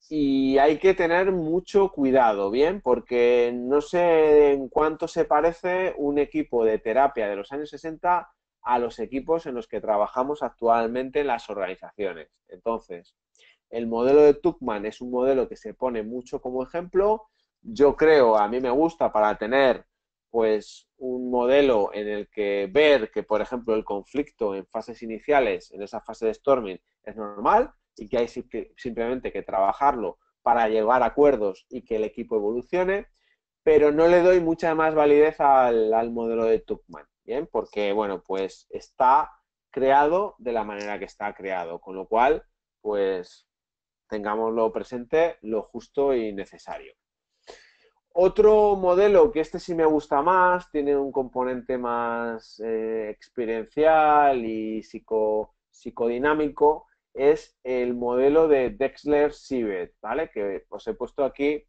y hay que tener mucho cuidado, ¿bien? Porque no sé en cuánto se parece un equipo de terapia de los años 60 a los equipos en los que trabajamos actualmente en las organizaciones. Entonces, el modelo de Tuckman es un modelo que se pone mucho como ejemplo. Yo creo, a mí me gusta para tener pues un modelo en el que ver que, por ejemplo, el conflicto en fases iniciales, en esa fase de storming, es normal y que hay simplemente que trabajarlo para llegar a acuerdos y que el equipo evolucione, pero no le doy mucha más validez al modelo de Tuckman, ¿bien? Porque, bueno, pues está creado de la manera que está creado, con lo cual, pues tengámoslo presente lo justo y necesario. Otro modelo que este sí me gusta más, tiene un componente más experiencial y psicodinámico, es el modelo de Dexler-Sivet, ¿vale? Que os he puesto aquí,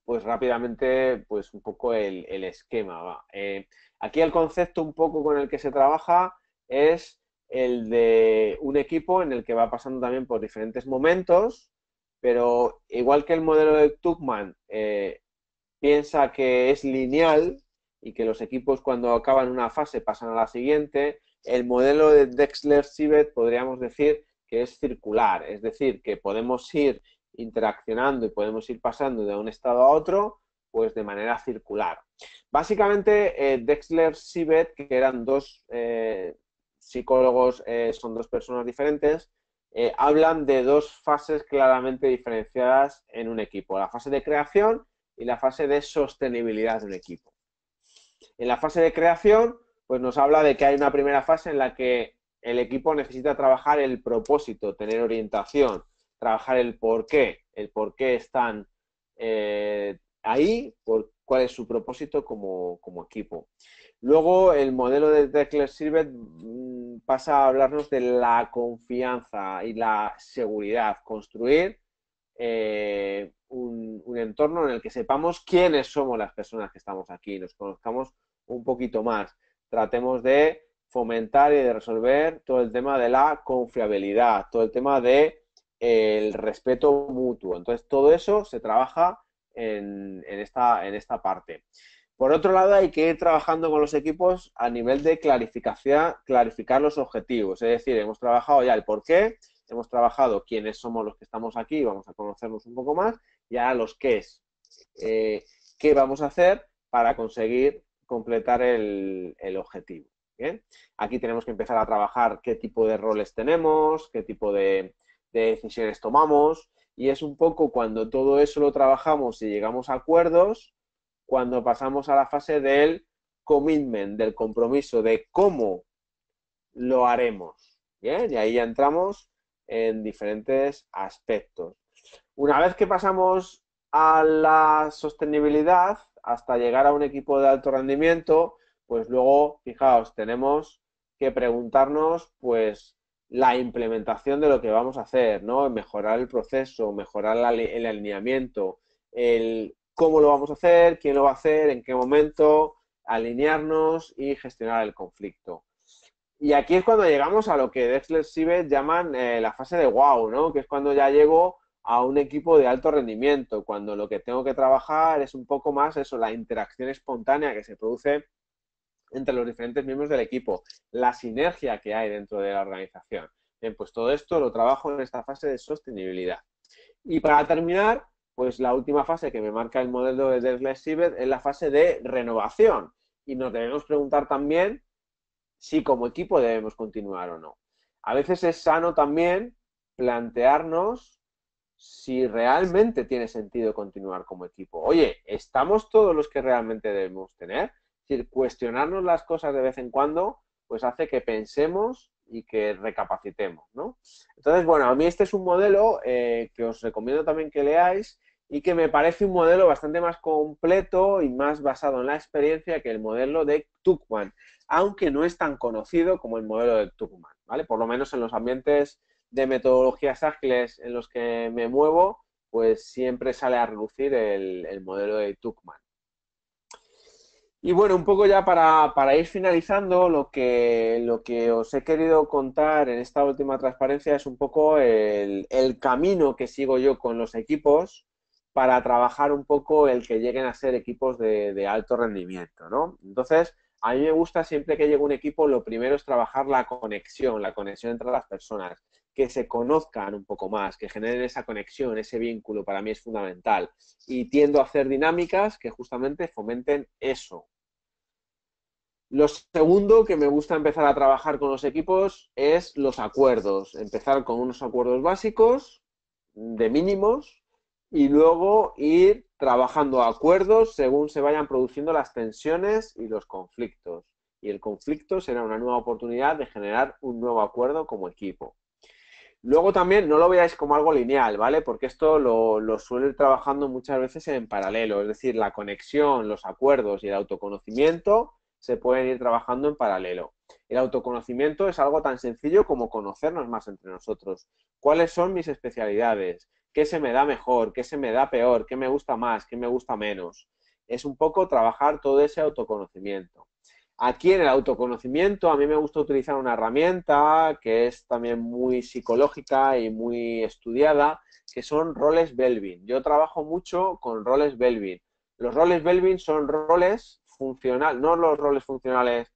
pues rápidamente, pues un poco el esquema. ¿Va? Aquí el concepto un poco con el que se trabaja es el de un equipo en el que va pasando también por diferentes momentos, pero igual que el modelo de Tuckman, piensa que es lineal y que los equipos cuando acaban una fase pasan a la siguiente, el modelo de Dexler-Sivet podríamos decir que es circular, es decir, que podemos ir interaccionando y podemos ir pasando de un estado a otro pues de manera circular. Básicamente, Dexler-Sivet, que eran dos psicólogos, son dos personas diferentes, hablan de dos fases claramente diferenciadas en un equipo, la fase de creación y la fase de sostenibilidad de un equipo. En la fase de creación, pues nos habla de que hay una primera fase en la que el equipo necesita trabajar el propósito, tener orientación, trabajar el por qué están ahí, por cuál es su propósito como equipo. Luego el modelo de Dexler-Sivet pasa a hablarnos de la confianza y la seguridad, construir un entorno en el que sepamos quiénes somos las personas que estamos aquí, nos conozcamos un poquito más, tratemos de fomentar y de resolver todo el tema de la confiabilidad, todo el tema de el respeto mutuo. Entonces, todo eso se trabaja en esta parte. Por otro lado, hay que ir trabajando con los equipos a nivel de clarificar los objetivos. Es decir, hemos trabajado ya el por qué, hemos trabajado quiénes somos los que estamos aquí, vamos a conocernos un poco más, y ahora los qué es. ¿Qué vamos a hacer para conseguir completar el objetivo? ¿Bien? Aquí tenemos que empezar a trabajar qué tipo de roles tenemos, qué tipo de decisiones tomamos, y es un poco cuando todo eso lo trabajamos y llegamos a acuerdos, cuando pasamos a la fase del commitment, del compromiso, de cómo lo haremos. Bien, y ahí ya entramos en diferentes aspectos. Una vez que pasamos a la sostenibilidad, hasta llegar a un equipo de alto rendimiento, pues luego, fijaos, tenemos que preguntarnos, pues, la implementación de lo que vamos a hacer, ¿no? Mejorar el proceso, mejorar el alineamiento, el cómo lo vamos a hacer, quién lo va a hacer, en qué momento, alinearnos y gestionar el conflicto. Y aquí es cuando llegamos a lo que Dexter Siebert llaman la fase de wow, ¿no? Que es cuando ya llego a un equipo de alto rendimiento, cuando lo que tengo que trabajar es un poco más eso, la interacción espontánea que se produce entre los diferentes miembros del equipo, la sinergia que hay dentro de la organización. Bien, pues todo esto lo trabajo en esta fase de sostenibilidad. Y para terminar, pues la última fase que me marca el modelo de Dexter Siebert es la fase de renovación. Y nos debemos preguntar también si como equipo debemos continuar o no. A veces es sano también plantearnos si realmente tiene sentido continuar como equipo. Oye, ¿estamos todos los que realmente debemos tener? Es decir, cuestionarnos las cosas de vez en cuando, pues hace que pensemos y que recapacitemos, ¿no? Entonces, bueno, a mí este es un modelo que os recomiendo también que leáis y que me parece un modelo bastante más completo y más basado en la experiencia que el modelo de Tuckman, aunque no es tan conocido como el modelo de Tuckman, ¿vale? Por lo menos en los ambientes de metodologías ágiles en los que me muevo, pues siempre sale a relucir el modelo de Tuckman. Y bueno, un poco ya para ir finalizando, lo que os he querido contar en esta última transparencia es un poco el camino que sigo yo con los equipos para trabajar un poco el que lleguen a ser equipos de alto rendimiento, ¿no? Entonces, a mí me gusta siempre que llegue un equipo, lo primero es trabajar la conexión entre las personas, que se conozcan un poco más, que generen esa conexión, ese vínculo, para mí es fundamental. Y tiendo a hacer dinámicas que justamente fomenten eso. Lo segundo que me gusta empezar a trabajar con los equipos es los acuerdos. Empezar con unos acuerdos básicos, de mínimos, y luego ir trabajando acuerdos según se vayan produciendo las tensiones y los conflictos. Y el conflicto será una nueva oportunidad de generar un nuevo acuerdo como equipo. Luego también no lo veáis como algo lineal, ¿vale? Porque esto lo suelo ir trabajando muchas veces en paralelo, es decir, la conexión, los acuerdos y el autoconocimiento se pueden ir trabajando en paralelo. El autoconocimiento es algo tan sencillo como conocernos más entre nosotros. ¿Cuáles son mis especialidades? ¿Qué se me da mejor? ¿Qué se me da peor? ¿Qué me gusta más? ¿Qué me gusta menos? Es un poco trabajar todo ese autoconocimiento. Aquí en el autoconocimiento a mí me gusta utilizar una herramienta que es también muy psicológica y muy estudiada, que son roles Belvin. Yo trabajo mucho con roles Belvin. Los roles Belvin son roles funcionales, no los roles funcionales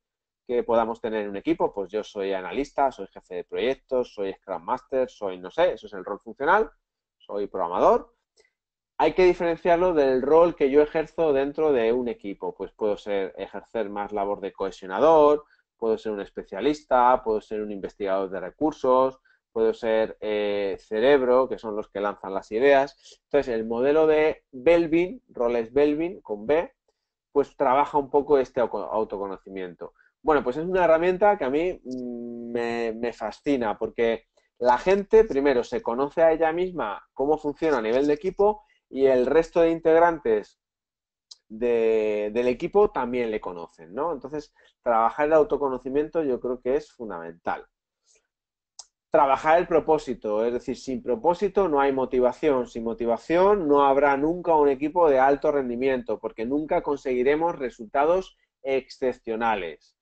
que podamos tener en un equipo, pues yo soy analista, soy jefe de proyectos, soy Scrum Master, soy, no sé, eso es el rol funcional, soy programador. Hay que diferenciarlo del rol que yo ejerzo dentro de un equipo. Pues puedo ejercer más labor de cohesionador, puedo ser un especialista, puedo ser un investigador de recursos, puedo ser cerebro, que son los que lanzan las ideas. Entonces, el modelo de Belvin, roles Belvin con B, pues trabaja un poco este autoconocimiento. Bueno, pues es una herramienta que a mí me fascina porque la gente primero se conoce a ella misma cómo funciona a nivel de equipo y el resto de integrantes del equipo también le conocen, ¿no? Entonces, trabajar el autoconocimiento yo creo que es fundamental. Trabajar el propósito, es decir, sin propósito no hay motivación, sin motivación no habrá nunca un equipo de alto rendimiento, porque nunca conseguiremos resultados excepcionales.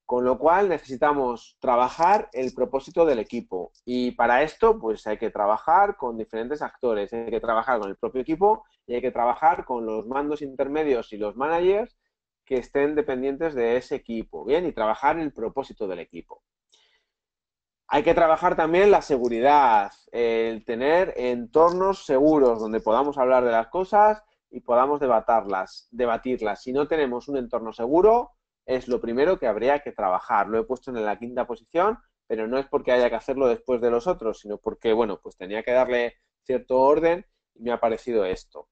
Con lo cual necesitamos trabajar el propósito del equipo y para esto pues hay que trabajar con diferentes actores, hay que trabajar con el propio equipo y hay que trabajar con los mandos intermedios y los managers que estén dependientes de ese equipo, ¿bien? Y trabajar el propósito del equipo. Hay que trabajar también la seguridad, el tener entornos seguros donde podamos hablar de las cosas y podamos debatirlas. Si no tenemos un entorno seguro, es lo primero que habría que trabajar. Lo he puesto en la quinta posición, pero no es porque haya que hacerlo después de los otros, sino porque, bueno, pues tenía que darle cierto orden y me ha parecido esto.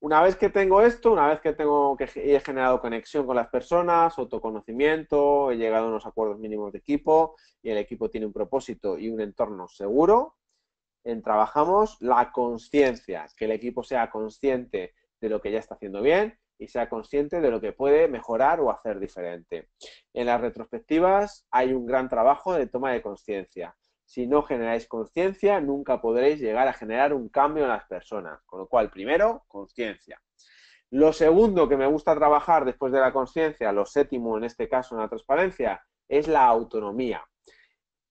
Una vez que tengo esto, una vez que tengo que he generado conexión con las personas, autoconocimiento, he llegado a unos acuerdos mínimos de equipo y el equipo tiene un propósito y un entorno seguro, trabajamos la conciencia, que el equipo sea consciente de lo que ya está haciendo bien y sea consciente de lo que puede mejorar o hacer diferente. En las retrospectivas hay un gran trabajo de toma de conciencia. Si no generáis conciencia, nunca podréis llegar a generar un cambio en las personas. Con lo cual, primero, conciencia. Lo segundo que me gusta trabajar después de la conciencia, lo séptimo en este caso en la transparencia, es la autonomía.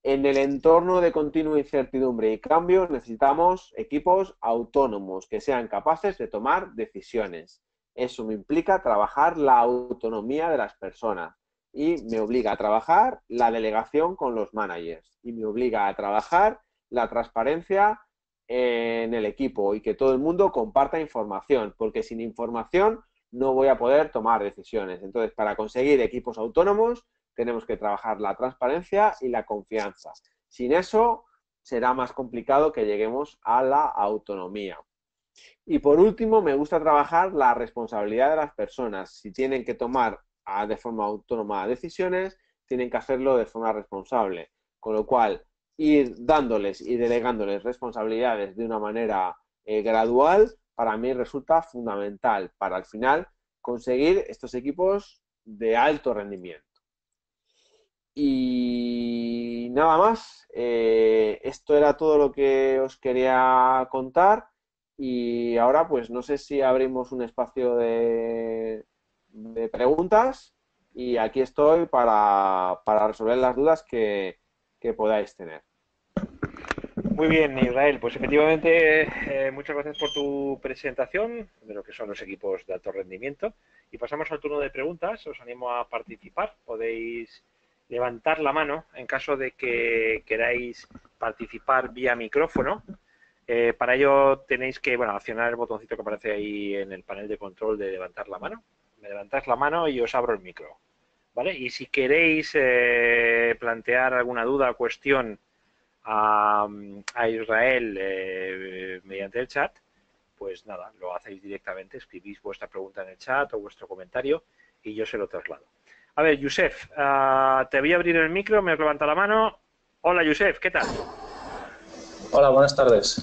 En el entorno de continua incertidumbre y cambio necesitamos equipos autónomos que sean capaces de tomar decisiones. Eso me implica trabajar la autonomía de las personas y me obliga a trabajar la delegación con los managers y me obliga a trabajar la transparencia en el equipo y que todo el mundo comparta información, porque sin información no voy a poder tomar decisiones. Entonces, para conseguir equipos autónomos tenemos que trabajar la transparencia y la confianza. Sin eso será más complicado que lleguemos a la autonomía. Y por último, me gusta trabajar la responsabilidad de las personas. Si tienen que tomar de forma autónoma decisiones, tienen que hacerlo de forma responsable. Con lo cual, ir dándoles y delegándoles responsabilidades de una manera gradual, para mí resulta fundamental para al final conseguir estos equipos de alto rendimiento. Y nada más, esto era todo lo que os quería contar y ahora pues no sé si abrimos un espacio de preguntas y aquí estoy para resolver las dudas que podáis tener. Muy bien, Israel. Pues efectivamente, muchas gracias por tu presentación de lo que son los equipos de alto rendimiento. Y pasamos al turno de preguntas. Os animo a participar. Podéis levantar la mano en caso de que queráis participar vía micrófono. Para ello tenéis que accionar el botoncito que aparece ahí en el panel de control de levantar la mano. Me levantáis la mano y os abro el micro. ¿Vale? Y si queréis plantear alguna duda o cuestión a Israel mediante el chat, pues nada, lo hacéis directamente, escribís vuestra pregunta en el chat o vuestro comentario y yo se lo traslado. A ver, Yusef, te voy a abrir el micro, me has levantado la mano. Hola, Yusef, ¿qué tal? Hola, buenas tardes.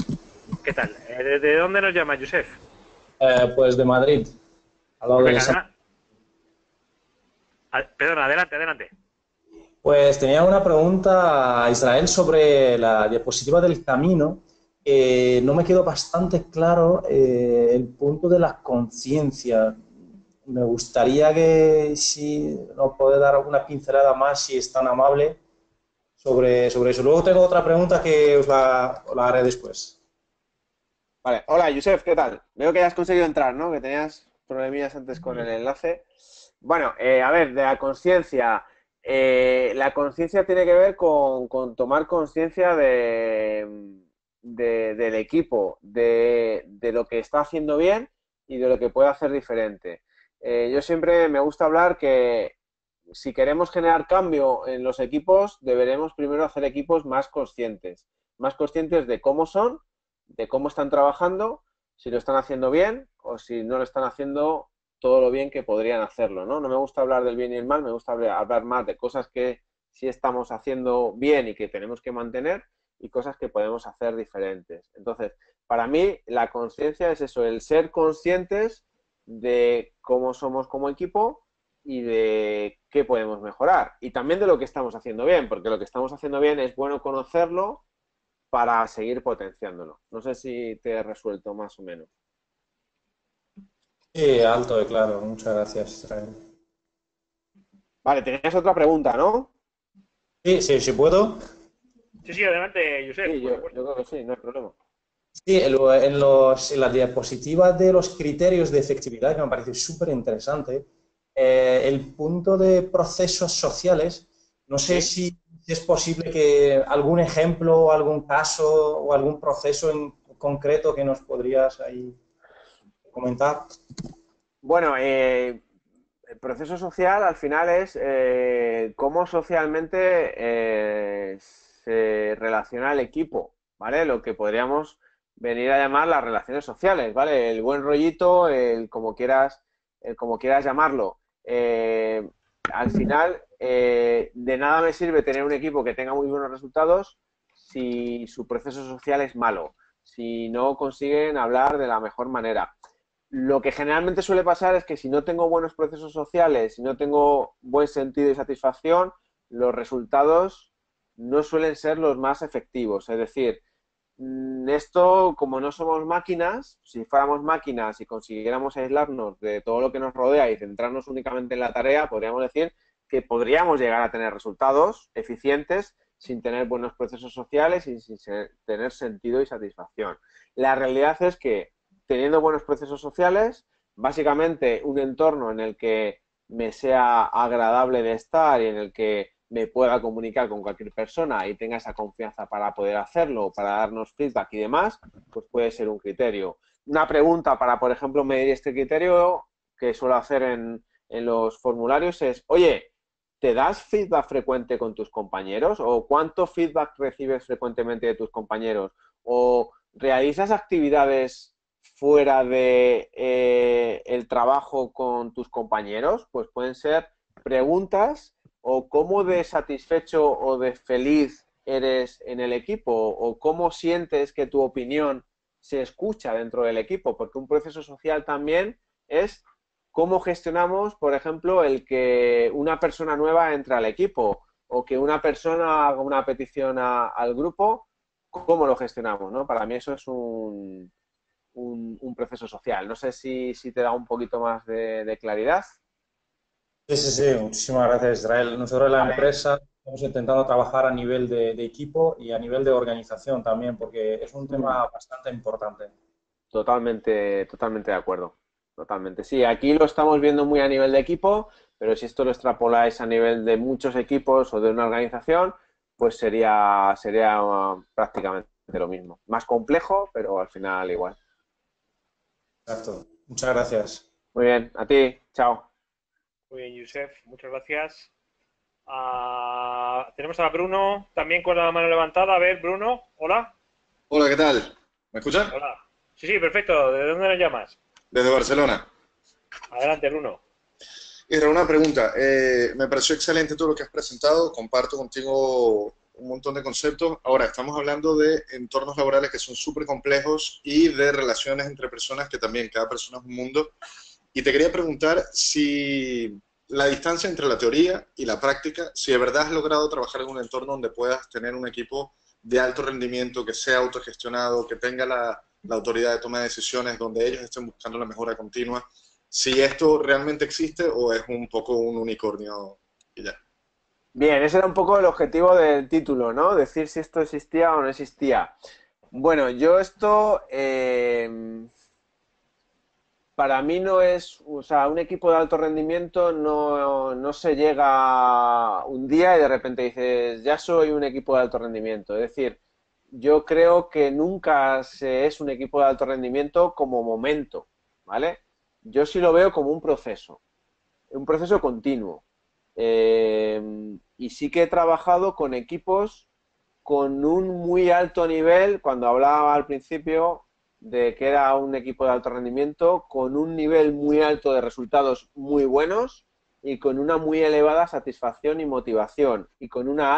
¿Qué tal? ¿De dónde nos llama, Yusef? Pues de Madrid, al lado Pues de venga, perdona, adelante, adelante. Pues tenía una pregunta a Israel sobre la diapositiva del camino. No me quedó bastante claro el punto de la conciencia. Me gustaría que si nos puede dar alguna pincelada más, si es tan amable, sobre eso. Luego tengo otra pregunta que os la haré después. Vale, hola Yusef, ¿qué tal? Veo que ya has conseguido entrar, ¿no? Que tenías problemillas antes con el enlace. Bueno, a ver, de la conciencia. La conciencia tiene que ver con tomar conciencia del equipo, de lo que está haciendo bien y de lo que puede hacer diferente. Yo siempre me gusta hablar que si queremos generar cambio en los equipos, deberemos primero hacer equipos más conscientes de cómo son, de cómo están trabajando, si lo están haciendo bien o si no lo están haciendo todo lo bien que podrían hacerlo, ¿no? No me gusta hablar del bien y el mal, me gusta hablar más de cosas que sí estamos haciendo bien y que tenemos que mantener y cosas que podemos hacer diferentes. Entonces, para mí, la conciencia es eso, el ser conscientes de cómo somos como equipo y de qué podemos mejorar. Y también de lo que estamos haciendo bien, porque lo que estamos haciendo bien es bueno conocerlo para seguir potenciándolo. No sé si te he resuelto más o menos. Sí, alto y claro. Muchas gracias, Israel. Vale, tenías otra pregunta, ¿no? Sí, sí, sí puedo. Sí, sí, adelante, Yusef, Sí, por yo supuesto. creo que sí, no hay problema. Sí, en las diapositivas de los criterios de efectividad, que me parece súper interesante, el punto de procesos sociales, no sé Sí. si es posible que algún ejemplo, algún caso o algún proceso en concreto que nos podrías ahí comentar. Bueno, el proceso social al final es cómo socialmente se relaciona el equipo, ¿vale? Lo que podríamos venir a llamar las relaciones sociales, ¿vale? El buen rollito, el como quieras llamarlo. Al final, de nada me sirve tener un equipo que tenga muy buenos resultados si su proceso social es malo, si no consiguen hablar de la mejor manera. Lo que generalmente suele pasar es que si no tengo buenos procesos sociales, si no tengo buen sentido y satisfacción, los resultados no suelen ser los más efectivos. Es decir, esto, como no somos máquinas, si fuéramos máquinas y consiguiéramos aislarnos de todo lo que nos rodea y centrarnos únicamente en la tarea, podríamos decir que podríamos llegar a tener resultados eficientes sin tener buenos procesos sociales y sin tener sentido y satisfacción. La realidad es que teniendo buenos procesos sociales, básicamente un entorno en el que me sea agradable de estar y en el que me pueda comunicar con cualquier persona y tenga esa confianza para poder hacerlo, para darnos feedback y demás, pues puede ser un criterio. Una pregunta para, por ejemplo, medir este criterio que suelo hacer en los formularios es, oye, ¿te das feedback frecuente con tus compañeros? ¿O cuánto feedback recibes frecuentemente de tus compañeros? ¿O realizas actividades fuera de el trabajo con tus compañeros? Pues pueden ser preguntas o cómo de satisfecho o de feliz eres en el equipo o cómo sientes que tu opinión se escucha dentro del equipo, porque un proceso social también es cómo gestionamos, por ejemplo, el que una persona nueva entre al equipo o que una persona haga una petición al grupo, cómo lo gestionamos, ¿no? Para mí eso es un proceso social. No sé si te da un poquito más de claridad. Sí, sí, sí, muchísimas gracias, Israel. Nosotros en la Vale. empresa estamos intentando trabajar a nivel de equipo y a nivel de organización también, porque es un Mm. tema bastante importante. Totalmente, totalmente de acuerdo. Totalmente. Sí, aquí lo estamos viendo muy a nivel de equipo, pero si esto lo extrapoláis a nivel de muchos equipos o de una organización, pues sería prácticamente lo mismo. Más complejo, pero al final igual. Exacto. Muchas gracias. Muy bien, a ti, chao. Muy bien, Josep, muchas gracias. Tenemos a Bruno también con la mano levantada. A ver, Bruno, hola. Hola, ¿qué tal? ¿Me escuchan? Hola. Sí, sí, perfecto. ¿De dónde nos llamas? Desde Barcelona. Adelante, Bruno. Era una pregunta. Me pareció excelente todo lo que has presentado. Comparto contigo un montón de conceptos. Ahora, estamos hablando de entornos laborales que son súper complejos y de relaciones entre personas que también cada persona es un mundo. Y te quería preguntar si la distancia entre la teoría y la práctica, si de verdad has logrado trabajar en un entorno donde puedas tener un equipo de alto rendimiento, que sea autogestionado, que tenga la autoridad de toma de decisiones, donde ellos estén buscando la mejora continua, si esto realmente existe o es un poco un unicornio y ya. Bien, ese era un poco el objetivo del título, ¿no? Decir si esto existía o no existía. Bueno, yo esto para mí no es, o sea, un equipo de alto rendimiento no se llega un día y de repente dices, ya soy un equipo de alto rendimiento. Es decir, yo creo que nunca se es un equipo de alto rendimiento como momento, ¿vale? Yo sí lo veo como un proceso continuo. Y sí que he trabajado con equipos con un muy alto nivel, cuando hablaba al principio de que era un equipo de alto rendimiento, con un nivel muy alto de resultados muy buenos y con una muy elevada satisfacción y motivación y con una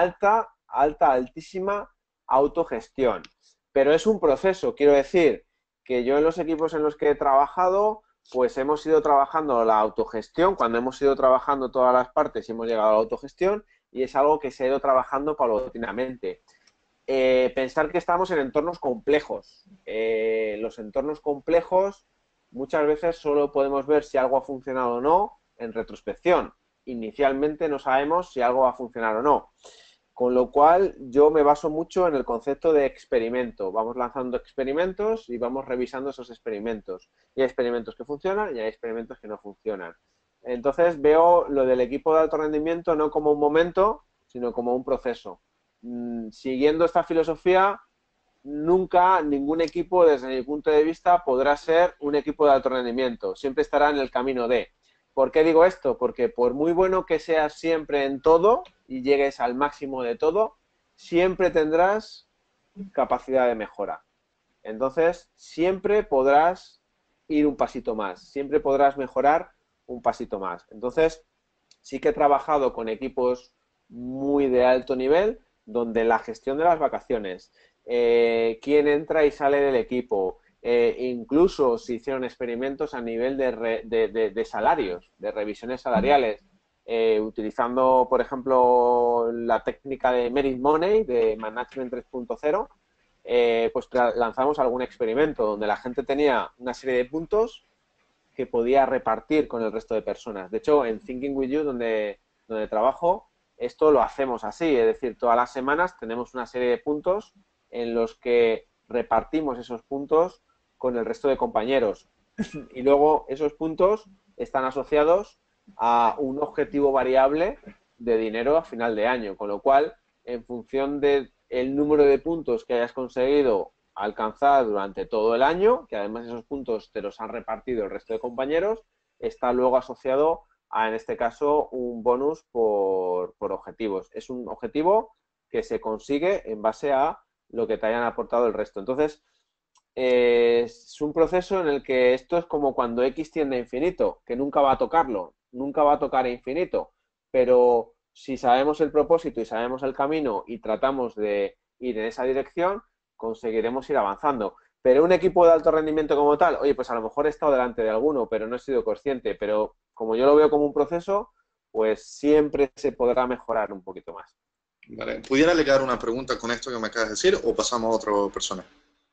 altísima autogestión. Pero es un proceso, quiero decir, que yo en los equipos en los que he trabajado, pues hemos ido trabajando la autogestión, cuando hemos ido trabajando todas las partes y hemos llegado a la autogestión, y es algo que se ha ido trabajando paulatinamente. Pensar que estamos en entornos complejos. Los entornos complejos muchas veces solo podemos ver si algo ha funcionado o no en retrospección. Inicialmente no sabemos si algo va a funcionar o no. Con lo cual yo me baso mucho en el concepto de experimento. Vamos lanzando experimentos y vamos revisando esos experimentos. Y hay experimentos que funcionan y hay experimentos que no funcionan. Entonces veo lo del equipo de alto rendimiento no como un momento, sino como un proceso. Siguiendo esta filosofía, nunca ningún equipo, desde mi punto de vista, podrá ser un equipo de alto rendimiento. Siempre estará en el camino de. ¿Por qué digo esto? Porque por muy bueno que seas siempre en todo y llegues al máximo de todo, siempre tendrás capacidad de mejora. Entonces, siempre podrás ir un pasito más, siempre podrás mejorar un pasito más. Entonces, sí que he trabajado con equipos muy de alto nivel, donde la gestión de las vacaciones, quién entra y sale del equipo, incluso se hicieron experimentos a nivel de salarios, de revisiones salariales, utilizando, por ejemplo, la técnica de Merit Money, de Management 3.0, pues lanzamos algún experimento donde la gente tenía una serie de puntos que podía repartir con el resto de personas. De hecho, en Thinking With You, donde trabajo, esto lo hacemos así, es decir, todas las semanas tenemos una serie de puntos en los que repartimos esos puntos con el resto de compañeros. Y luego esos puntos están asociados a un objetivo variable de dinero a final de año, con lo cual, en función del número de puntos que hayas conseguido alcanzar durante todo el año, que además esos puntos te los han repartido el resto de compañeros, está luego asociado a, en este caso, un bonus por objetivos. Es un objetivo que se consigue en base a lo que te hayan aportado el resto. Entonces, es un proceso en el que esto es como cuando X tiende a infinito, que nunca va a tocarlo, nunca va a tocar a infinito, pero si sabemos el propósito y sabemos el camino y tratamos de ir en esa dirección, conseguiremos ir avanzando. Pero un equipo de alto rendimiento como tal, oye, pues a lo mejor he estado delante de alguno, pero no he sido consciente, pero como yo lo veo como un proceso, pues siempre se podrá mejorar un poquito más. Vale. ¿Pudiera alegar una pregunta con esto que me acabas de decir o pasamos a otra persona?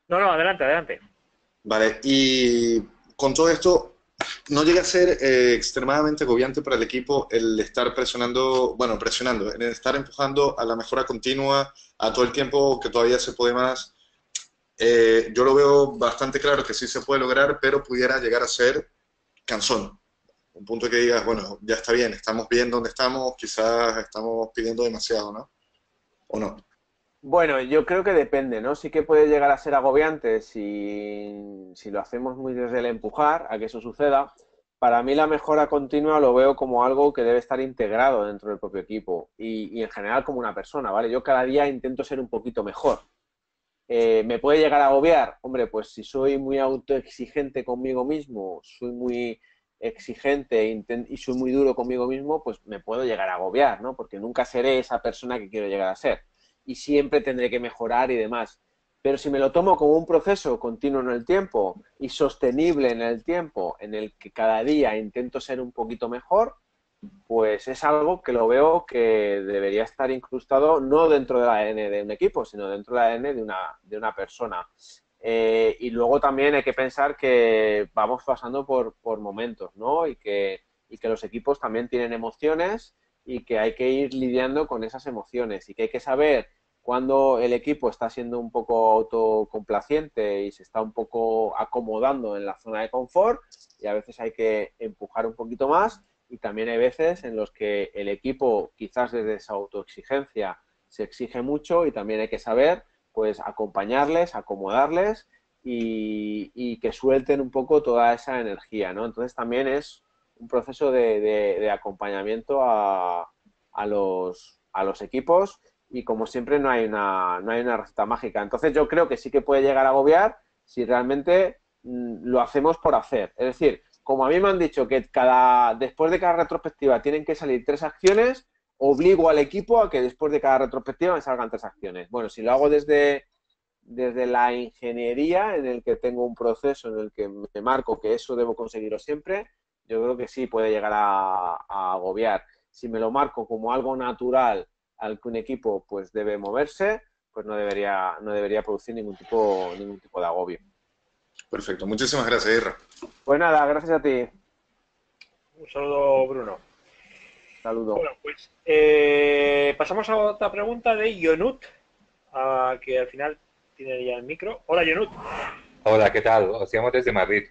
No, no, adelante, adelante. Vale, y con todo esto, ¿no llega a ser extremadamente agobiante para el equipo el estar presionando, bueno, presionando, el estar empujando a la mejora continua, a todo el tiempo que todavía se puede más? Yo lo veo bastante claro que sí se puede lograr, pero pudiera llegar a ser cansón. Un punto que digas, bueno, ya está bien donde estamos, quizás estamos pidiendo demasiado, ¿no? ¿O no? Bueno, yo creo que depende, ¿no? Sí que puede llegar a ser agobiante si lo hacemos muy desde el empujar a que eso suceda. Para mí la mejora continua lo veo como algo que debe estar integrado dentro del propio equipo y en general como una persona, ¿vale? Yo cada día intento ser un poquito mejor. ¿Me puede llegar a agobiar? Hombre, pues si soy muy autoexigente conmigo mismo, soy muy exigente y soy muy duro conmigo mismo, pues me puedo llegar a agobiar, ¿no? Porque nunca seré esa persona que quiero llegar a ser. Y siempre tendré que mejorar y demás. Pero si me lo tomo como un proceso continuo en el tiempo y sostenible en el tiempo, en el que cada día intento ser un poquito mejor, pues es algo que lo veo que debería estar incrustado no dentro del ADN de un equipo, sino dentro del ADN de una persona. Y luego también hay que pensar que vamos pasando por momentos, ¿no? Y que los equipos también tienen emociones y que hay que ir lidiando con esas emociones y que hay que saber cuando el equipo está siendo un poco autocomplaciente y se está un poco acomodando en la zona de confort y a veces hay que empujar un poquito más y también hay veces en los que el equipo quizás desde esa autoexigencia se exige mucho y también hay que saber pues acompañarles, acomodarles y que suelten un poco toda esa energía, ¿no? Entonces también es un proceso de acompañamiento a los equipos y como siempre no hay una receta mágica. Entonces yo creo que sí que puede llegar a agobiar si realmente lo hacemos por hacer. Es decir, como a mí me han dicho que después de cada retrospectiva tienen que salir 3 acciones, obligo al equipo a que después de cada retrospectiva me salgan 3 acciones. Bueno, si lo hago desde la ingeniería, en el que tengo un proceso en el que me marco que eso debo conseguirlo siempre, yo creo que sí puede llegar a agobiar. Si me lo marco como algo natural al que un equipo pues debe moverse, pues no debería producir ningún tipo de agobio. Perfecto. Muchísimas gracias, Irra. Pues nada, gracias a ti. Un saludo, Bruno. Saludo. Bueno, pues pasamos a otra pregunta de Yonut, que al final tiene ya el micro. Hola, Yonut. Hola, ¿qué tal? Os llamo desde Madrid.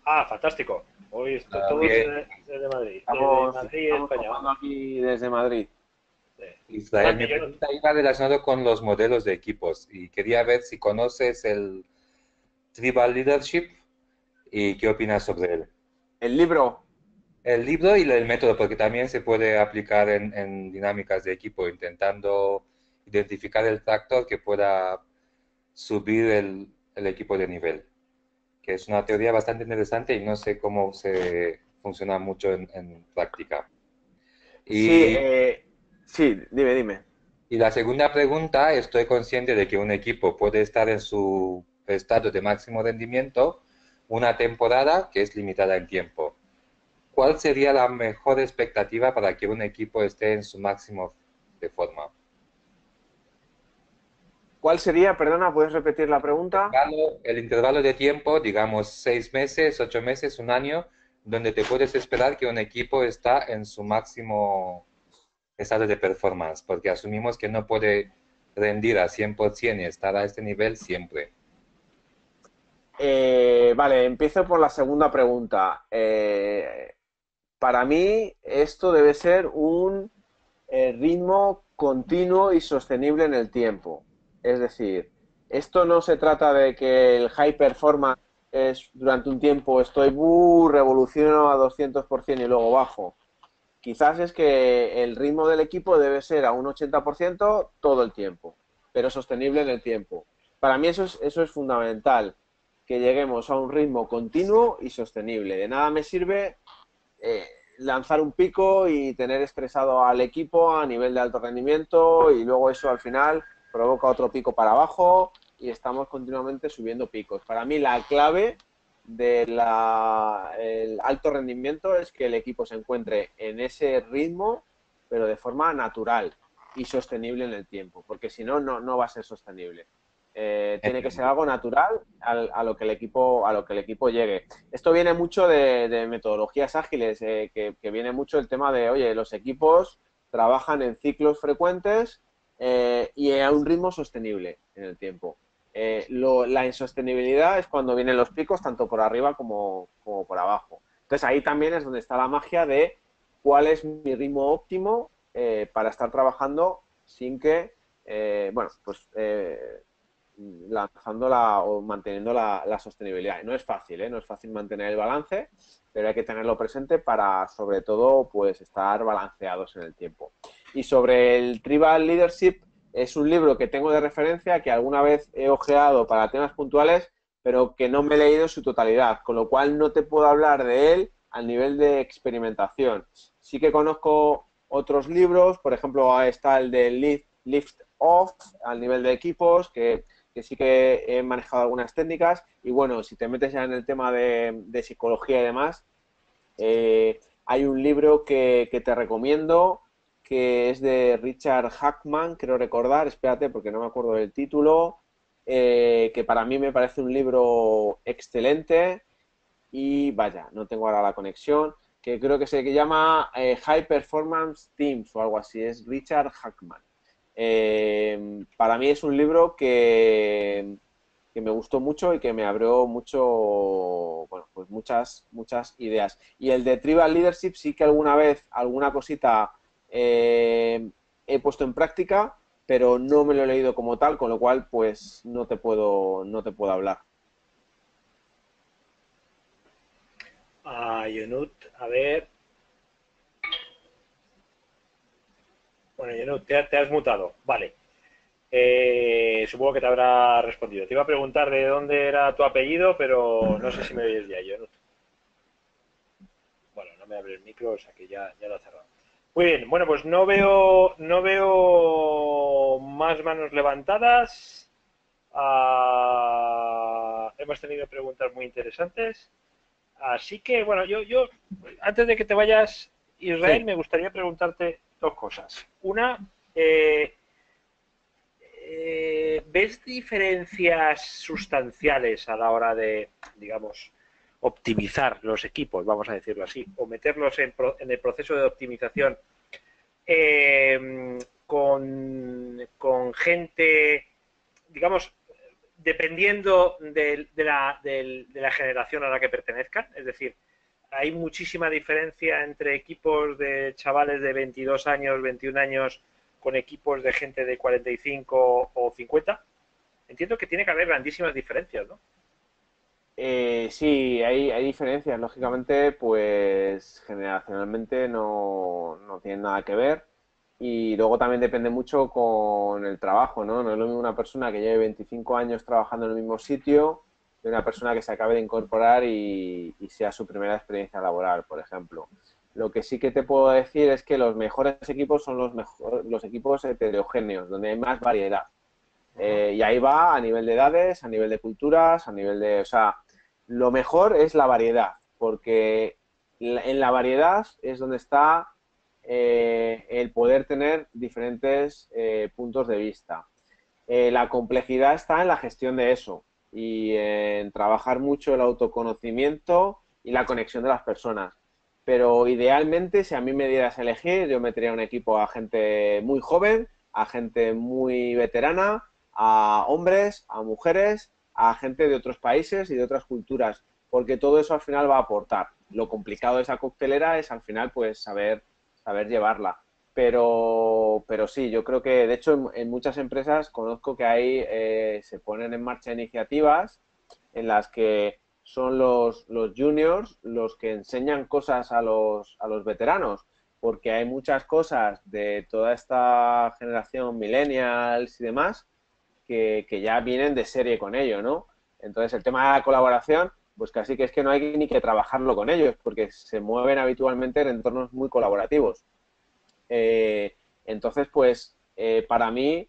Ah, fantástico. Hoy todos Bien. desde Madrid. Estamos España. hablando aquí desde Madrid. Sí. Israel, mi Grande, Yonut. pregunta iba relacionado con los modelos de equipos y quería ver si conoces el Tribal Leadership y qué opinas sobre él. El libro, El libro y el método, porque también se puede aplicar en dinámicas de equipo, intentando identificar el factor que pueda subir el equipo de nivel, que es una teoría bastante interesante y no sé cómo se funciona mucho en práctica. Sí, Y, sí, dime. y la segunda pregunta, estoy consciente de que un equipo puede estar en su estado de máximo rendimiento una temporada que es limitada en tiempo. ¿Cuál sería la mejor expectativa para que un equipo esté en su máximo de forma? ¿Cuál sería? Perdona, ¿puedes repetir la pregunta? El intervalo de tiempo, digamos 6 meses, 8 meses, un año, donde te puedes esperar que un equipo está en su máximo estado de performance, porque asumimos que no puede rendir a 100% y estar a este nivel siempre. Vale, empiezo por la segunda pregunta. Para mí, esto debe ser un ritmo continuo y sostenible en el tiempo. Es decir, esto no se trata de que el high performance es durante un tiempo estoy revoluciono a 200% y luego bajo. Quizás es que el ritmo del equipo debe ser a un 80% todo el tiempo, pero sostenible en el tiempo. Para mí eso es fundamental, que lleguemos a un ritmo continuo y sostenible. De nada me sirve eh, lanzar un pico y tener estresado al equipo a nivel de alto rendimiento y luego eso al final provoca otro pico para abajo y estamos continuamente subiendo picos. Para mí la clave del alto rendimiento es que el equipo se encuentre en ese ritmo, pero de forma natural y sostenible en el tiempo, porque si no, no va a ser sostenible. Tiene que ser algo natural a lo que el equipo llegue. Esto viene mucho de metodologías ágiles, que viene mucho el tema de, oye, los equipos trabajan en ciclos frecuentes y a un ritmo sostenible en el tiempo. La insostenibilidad es cuando vienen los picos, tanto por arriba como por abajo. Entonces ahí también es donde está la magia de cuál es mi ritmo óptimo para estar trabajando sin que, lanzándola o manteniendo la sostenibilidad. No es fácil, ¿eh? No es fácil mantener el balance, pero hay que tenerlo presente para, sobre todo, pues estar balanceados en el tiempo. Y sobre el Tribal Leadership, es un libro que tengo de referencia, que alguna vez he ojeado para temas puntuales, pero que no me he leído en su totalidad, con lo cual no te puedo hablar de él al nivel de experimentación. Sí que conozco otros libros, por ejemplo, está el de Lift Off, al nivel de equipos, que sí que he manejado algunas técnicas. Y bueno, si te metes ya en el tema de psicología y demás, hay un libro que te recomiendo que es de Richard Hackman, creo recordar, espérate porque no me acuerdo del título, que para mí me parece un libro excelente y vaya, no tengo ahora la conexión, que creo que se llama High Performance Teams o algo así, es Richard Hackman. Para mí es un libro que me gustó mucho y que me abrió mucho, bueno, pues muchas ideas. Y el de Tribal Leadership sí que alguna vez, alguna cosita he puesto en práctica, pero no me lo he leído como tal, con lo cual pues no te puedo hablar. Yonut, a ver. Bueno, Yonut, te has mutado. Vale. Supongo que te habrá respondido. Te iba a preguntar de dónde era tu apellido, pero no sé si me oyes ya, Yonut. Bueno, no me abre el micro, o sea que ya lo ha cerrado. Muy bien, bueno, pues no veo más manos levantadas. Hemos tenido preguntas muy interesantes. Así que, bueno, yo antes de que te vayas, Israel, Sí. me gustaría preguntarte dos cosas. Una, eh, ¿ves diferencias sustanciales a la hora de, digamos, optimizar los equipos, vamos a decirlo así, o meterlos en el proceso de optimización con gente, digamos, dependiendo de la generación a la que pertenezcan? Es decir, hay muchísima diferencia entre equipos de chavales de 22 años, 21 años, con equipos de gente de 45 o 50. Entiendo que tiene que haber grandísimas diferencias, ¿no? Sí, hay diferencias. Lógicamente, pues generacionalmente no tienen nada que ver. y luego también depende mucho con el trabajo, ¿no? No es lo mismo una persona que lleve 25 años trabajando en el mismo sitio de una persona que se acabe de incorporar y sea su primera experiencia laboral, por ejemplo. Lo que sí que te puedo decir es que los mejores equipos son los equipos heterogéneos, donde hay más variedad. Y ahí va a nivel de edades, a nivel de culturas, a nivel de... O sea, lo mejor es la variedad, porque en la variedad es donde está el poder tener diferentes puntos de vista. La complejidad está en la gestión de eso y en trabajar mucho el autoconocimiento y la conexión de las personas. Pero idealmente, si a mí me dieras a elegir, yo metería un equipo a gente muy joven, a gente muy veterana, a hombres, a mujeres, a gente de otros países y de otras culturas, porque todo eso al final va a aportar. Lo complicado de esa coctelera es al final pues saber llevarla. Pero sí, yo creo que de hecho en muchas empresas conozco que ahí se ponen en marcha iniciativas en las que son los juniors los que enseñan cosas a los veteranos, porque hay muchas cosas de toda esta generación millennials y demás que ya vienen de serie con ello, ¿no? Entonces el tema de la colaboración, pues casi que es que no hay ni que trabajarlo con ellos, porque se mueven habitualmente en entornos muy colaborativos. Entonces, pues para mí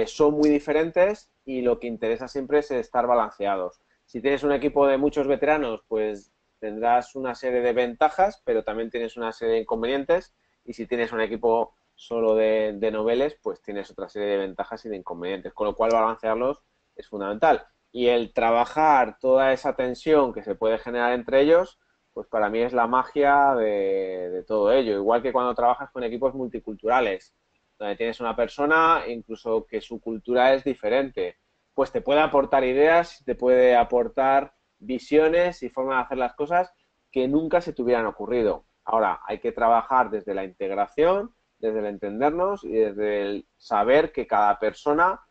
son muy diferentes y lo que interesa siempre es estar balanceados. Si tienes un equipo de muchos veteranos, pues tendrás una serie de ventajas, pero también tienes una serie de inconvenientes. Y si tienes un equipo solo de noveles, pues tienes otra serie de ventajas y de inconvenientes. Con lo cual, balancearlos es fundamental. Y el trabajar toda esa tensión que se puede generar entre ellos, pues para mí es la magia de todo ello. Igual que cuando trabajas con equipos multiculturales, donde tienes una persona, incluso que su cultura es diferente, pues te puede aportar ideas, te puede aportar visiones y formas de hacer las cosas que nunca se te hubieran ocurrido. Ahora, hay que trabajar desde la integración, desde el entendernos y desde el saber que cada persona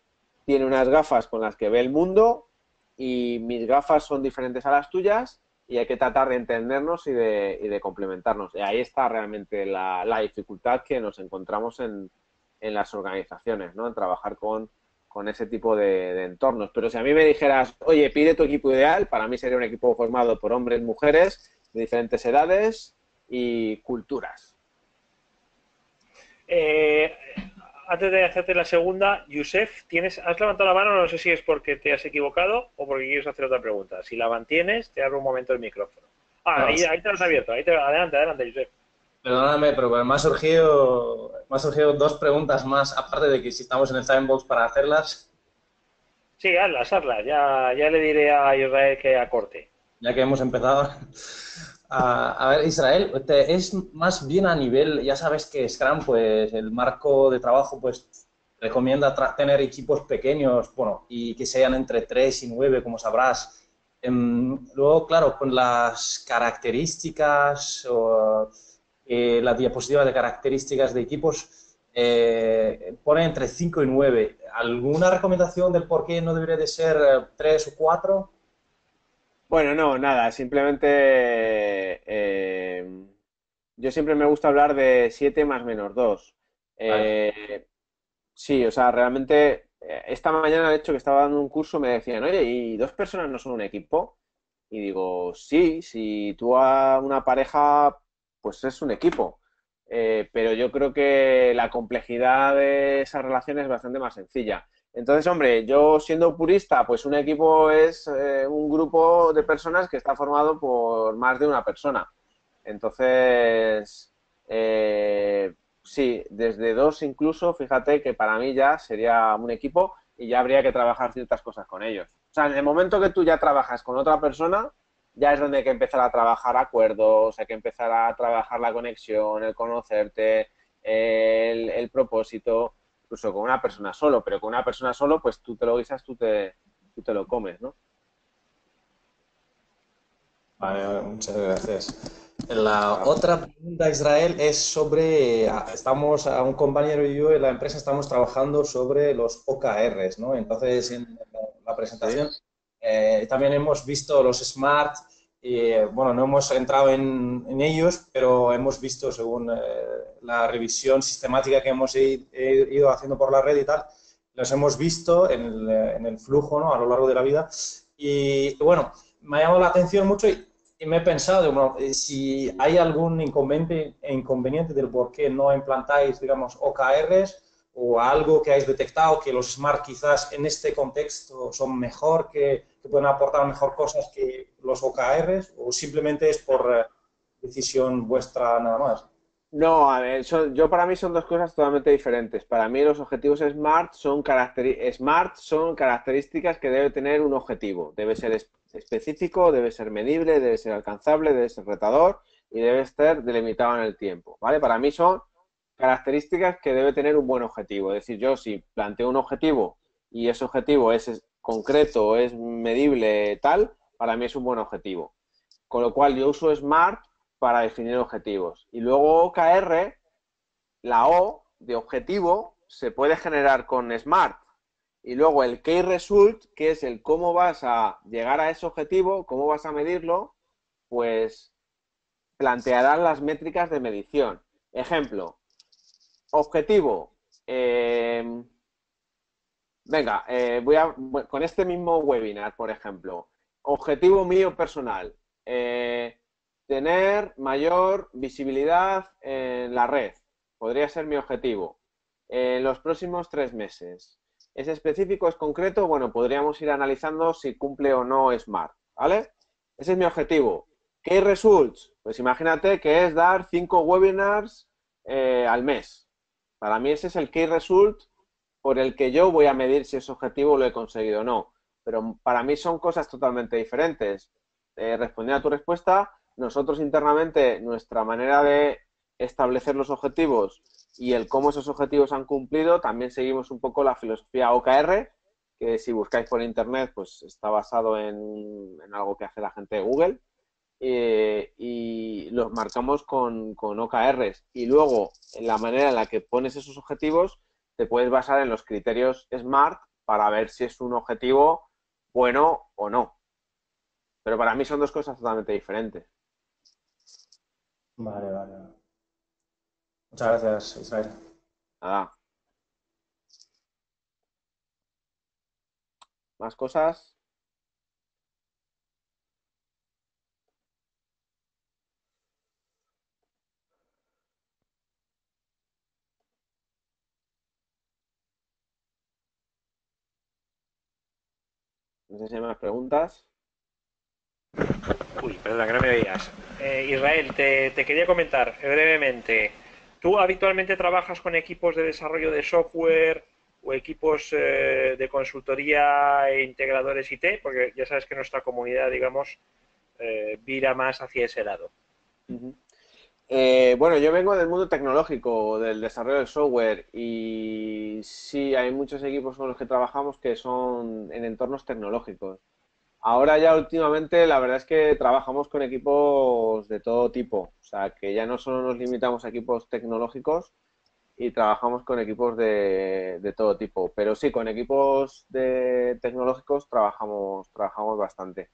tiene unas gafas con las que ve el mundo y mis gafas son diferentes a las tuyas y hay que tratar de entendernos y de complementarnos. Y ahí está realmente la dificultad que nos encontramos en las organizaciones, ¿no? En trabajar con ese tipo de entornos. Pero si a mí me dijeras, oye, pide tu equipo ideal, para mí sería un equipo formado por hombres, mujeres, de diferentes edades y culturas. Antes de hacerte la segunda, Yusef, has levantado la mano, no sé si es porque te has equivocado o porque quieres hacer otra pregunta. Si la mantienes, te abro un momento el micrófono. Ahí te lo has abierto. Adelante, Yusef. Perdóname, pero me han surgido dos preguntas más, aparte de que si estamos en el time box para hacerlas. Sí, hazlas. Ya le diré a Israel que acorte. Ya que hemos empezado. A ver, Israel, es más bien a nivel, ya sabes que Scrum, pues el marco de trabajo, pues recomienda tener equipos pequeños, bueno, y que sean entre 3 y 9, como sabrás. Luego, claro, con las características o la diapositiva de características de equipos, pone entre 5 y 9. ¿Alguna recomendación del por qué no debería de ser 3 o 4? Bueno, no, nada, simplemente yo siempre me gusta hablar de 7 más menos 2. Vale. Sí, o sea, realmente esta mañana, de hecho, que estaba dando un curso, me decían, oye, ¿y dos personas no son un equipo? Y digo, sí, si tú a una pareja, pues es un equipo. Pero yo creo que la complejidad de esa relación es bastante más sencilla. Entonces, hombre, yo siendo purista, pues un equipo es un grupo de personas que está formado por más de una persona. Entonces, sí, desde dos incluso, fíjate que para mí ya sería un equipo y ya habría que trabajar ciertas cosas con ellos. O sea, en el momento que tú ya trabajas con otra persona, ya es donde hay que empezar a trabajar acuerdos, hay que empezar a trabajar la conexión, el conocerte, el propósito, incluso con una persona solo, pero con una persona solo, pues tú te lo guisas, tú te lo comes, ¿no? Vale, muchas gracias. La otra pregunta, Israel, es sobre, estamos, a un compañero y yo en la empresa estamos trabajando sobre los OKRs, ¿no? Entonces, en la Sí. presentación también hemos visto los SMART Bueno, no hemos entrado en ellos, pero hemos visto, según la revisión sistemática que hemos ido haciendo por la red y tal, los hemos visto en el flujo, ¿no? A lo largo de la vida. Y bueno, me ha llamado la atención mucho y me he pensado, bueno, si hay algún inconveniente del por qué no implantáis, digamos, OKRs o algo que hayáis detectado que los Smart quizás en este contexto son mejor, que pueden aportar mejor cosas que los OKRs, o simplemente es por decisión vuestra nada más. No, a ver, yo para mí son dos cosas totalmente diferentes. Para mí los objetivos SMART son características que debe tener un objetivo. Debe ser específico, debe ser medible, debe ser alcanzable, debe ser retador y debe estar delimitado en el tiempo, ¿vale? Para mí son características que debe tener un buen objetivo. Es decir, yo si planteo un objetivo y ese objetivo es concreto, es medible, tal, para mí es un buen objetivo. Con lo cual yo uso SMART para definir objetivos. Y luego OKR, la O de objetivo, se puede generar con SMART. Y luego el Key Result, que es el cómo vas a llegar a ese objetivo, cómo vas a medirlo, pues plantearán las métricas de medición. Ejemplo, objetivo. Venga, con este mismo webinar, por ejemplo, objetivo mío personal. Tener mayor visibilidad en la red. Podría ser mi objetivo. En los próximos 3 meses. ¿Es específico, es concreto? Bueno, podríamos ir analizando si cumple o no SMART, ¿vale? Ese es mi objetivo. ¿Qué results? Pues imagínate que es dar 5 webinars al mes. Para mí ese es el key result por el que yo voy a medir si ese objetivo lo he conseguido o no. Pero para mí son cosas totalmente diferentes. Respondiendo a tu respuesta, nosotros internamente, nuestra manera de establecer los objetivos y el cómo esos objetivos han cumplido, también seguimos un poco la filosofía OKR, que si buscáis por internet, pues está basado en algo que hace la gente de Google, y los marcamos con OKRs. Y luego, en la manera en la que pones esos objetivos, te puedes basar en los criterios SMART para ver si es un objetivo bueno o no. Pero para mí son dos cosas totalmente diferentes. Vale, vale. Muchas gracias, Israel. Nada. ¿Más cosas? No sé si hay más preguntas. Uy, perdona, que no me veías. Israel, te quería comentar brevemente. ¿Tú habitualmente trabajas con equipos de desarrollo de software o equipos de consultoría e integradores IT? Porque ya sabes que nuestra comunidad, digamos, vira más hacia ese lado. Uh-huh. Bueno, yo vengo del mundo tecnológico, del desarrollo del software, y sí, hay muchos equipos con los que trabajamos que son en entornos tecnológicos. Ahora ya últimamente la verdad es que trabajamos con equipos de todo tipo, o sea que ya no solo nos limitamos a equipos tecnológicos y trabajamos con equipos de todo tipo, pero sí, con equipos tecnológicos trabajamos bastante.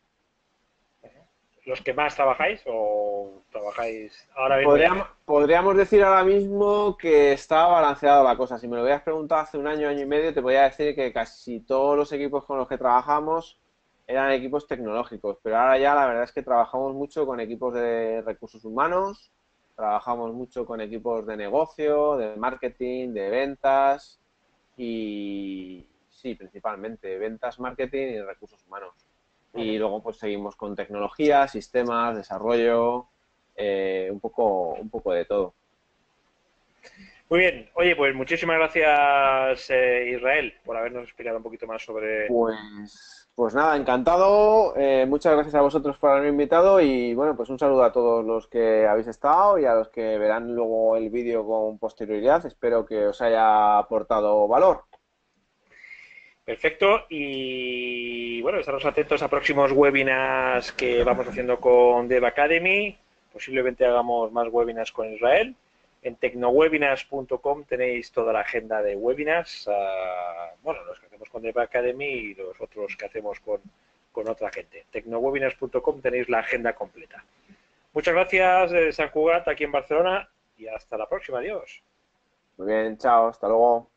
¿Los que más trabajáis o trabajáis ahora mismo ya no? Podríamos decir ahora mismo que está balanceada la cosa. Si me lo hubieras preguntado hace un año, año y medio, te podría decir que casi todos los equipos con los que trabajamos eran equipos tecnológicos, pero ahora ya la verdad es que trabajamos mucho con equipos de recursos humanos, trabajamos mucho con equipos de negocio, de marketing, de ventas y sí, principalmente ventas, marketing y recursos humanos. Y luego pues seguimos con tecnología, sistemas, desarrollo, un poco de todo. Muy bien. Oye, pues muchísimas gracias, Israel, por habernos explicado un poquito más sobre... Pues nada, encantado. Muchas gracias a vosotros por haberme invitado y bueno, pues un saludo a todos los que habéis estado y a los que verán luego el vídeo con posterioridad. Espero que os haya aportado valor. Perfecto, y bueno, estaremos atentos a próximos webinars que vamos haciendo con Dev Academy. Posiblemente hagamos más webinars con Israel. En tecnowebinars.com tenéis toda la agenda de webinars, bueno, los que hacemos con Dev Academy y los otros que hacemos con con otra gente. Tecnowebinars.com tenéis la agenda completa. Muchas gracias de Sant Cugat aquí en Barcelona y hasta la próxima. Adiós. Muy bien, chao, hasta luego.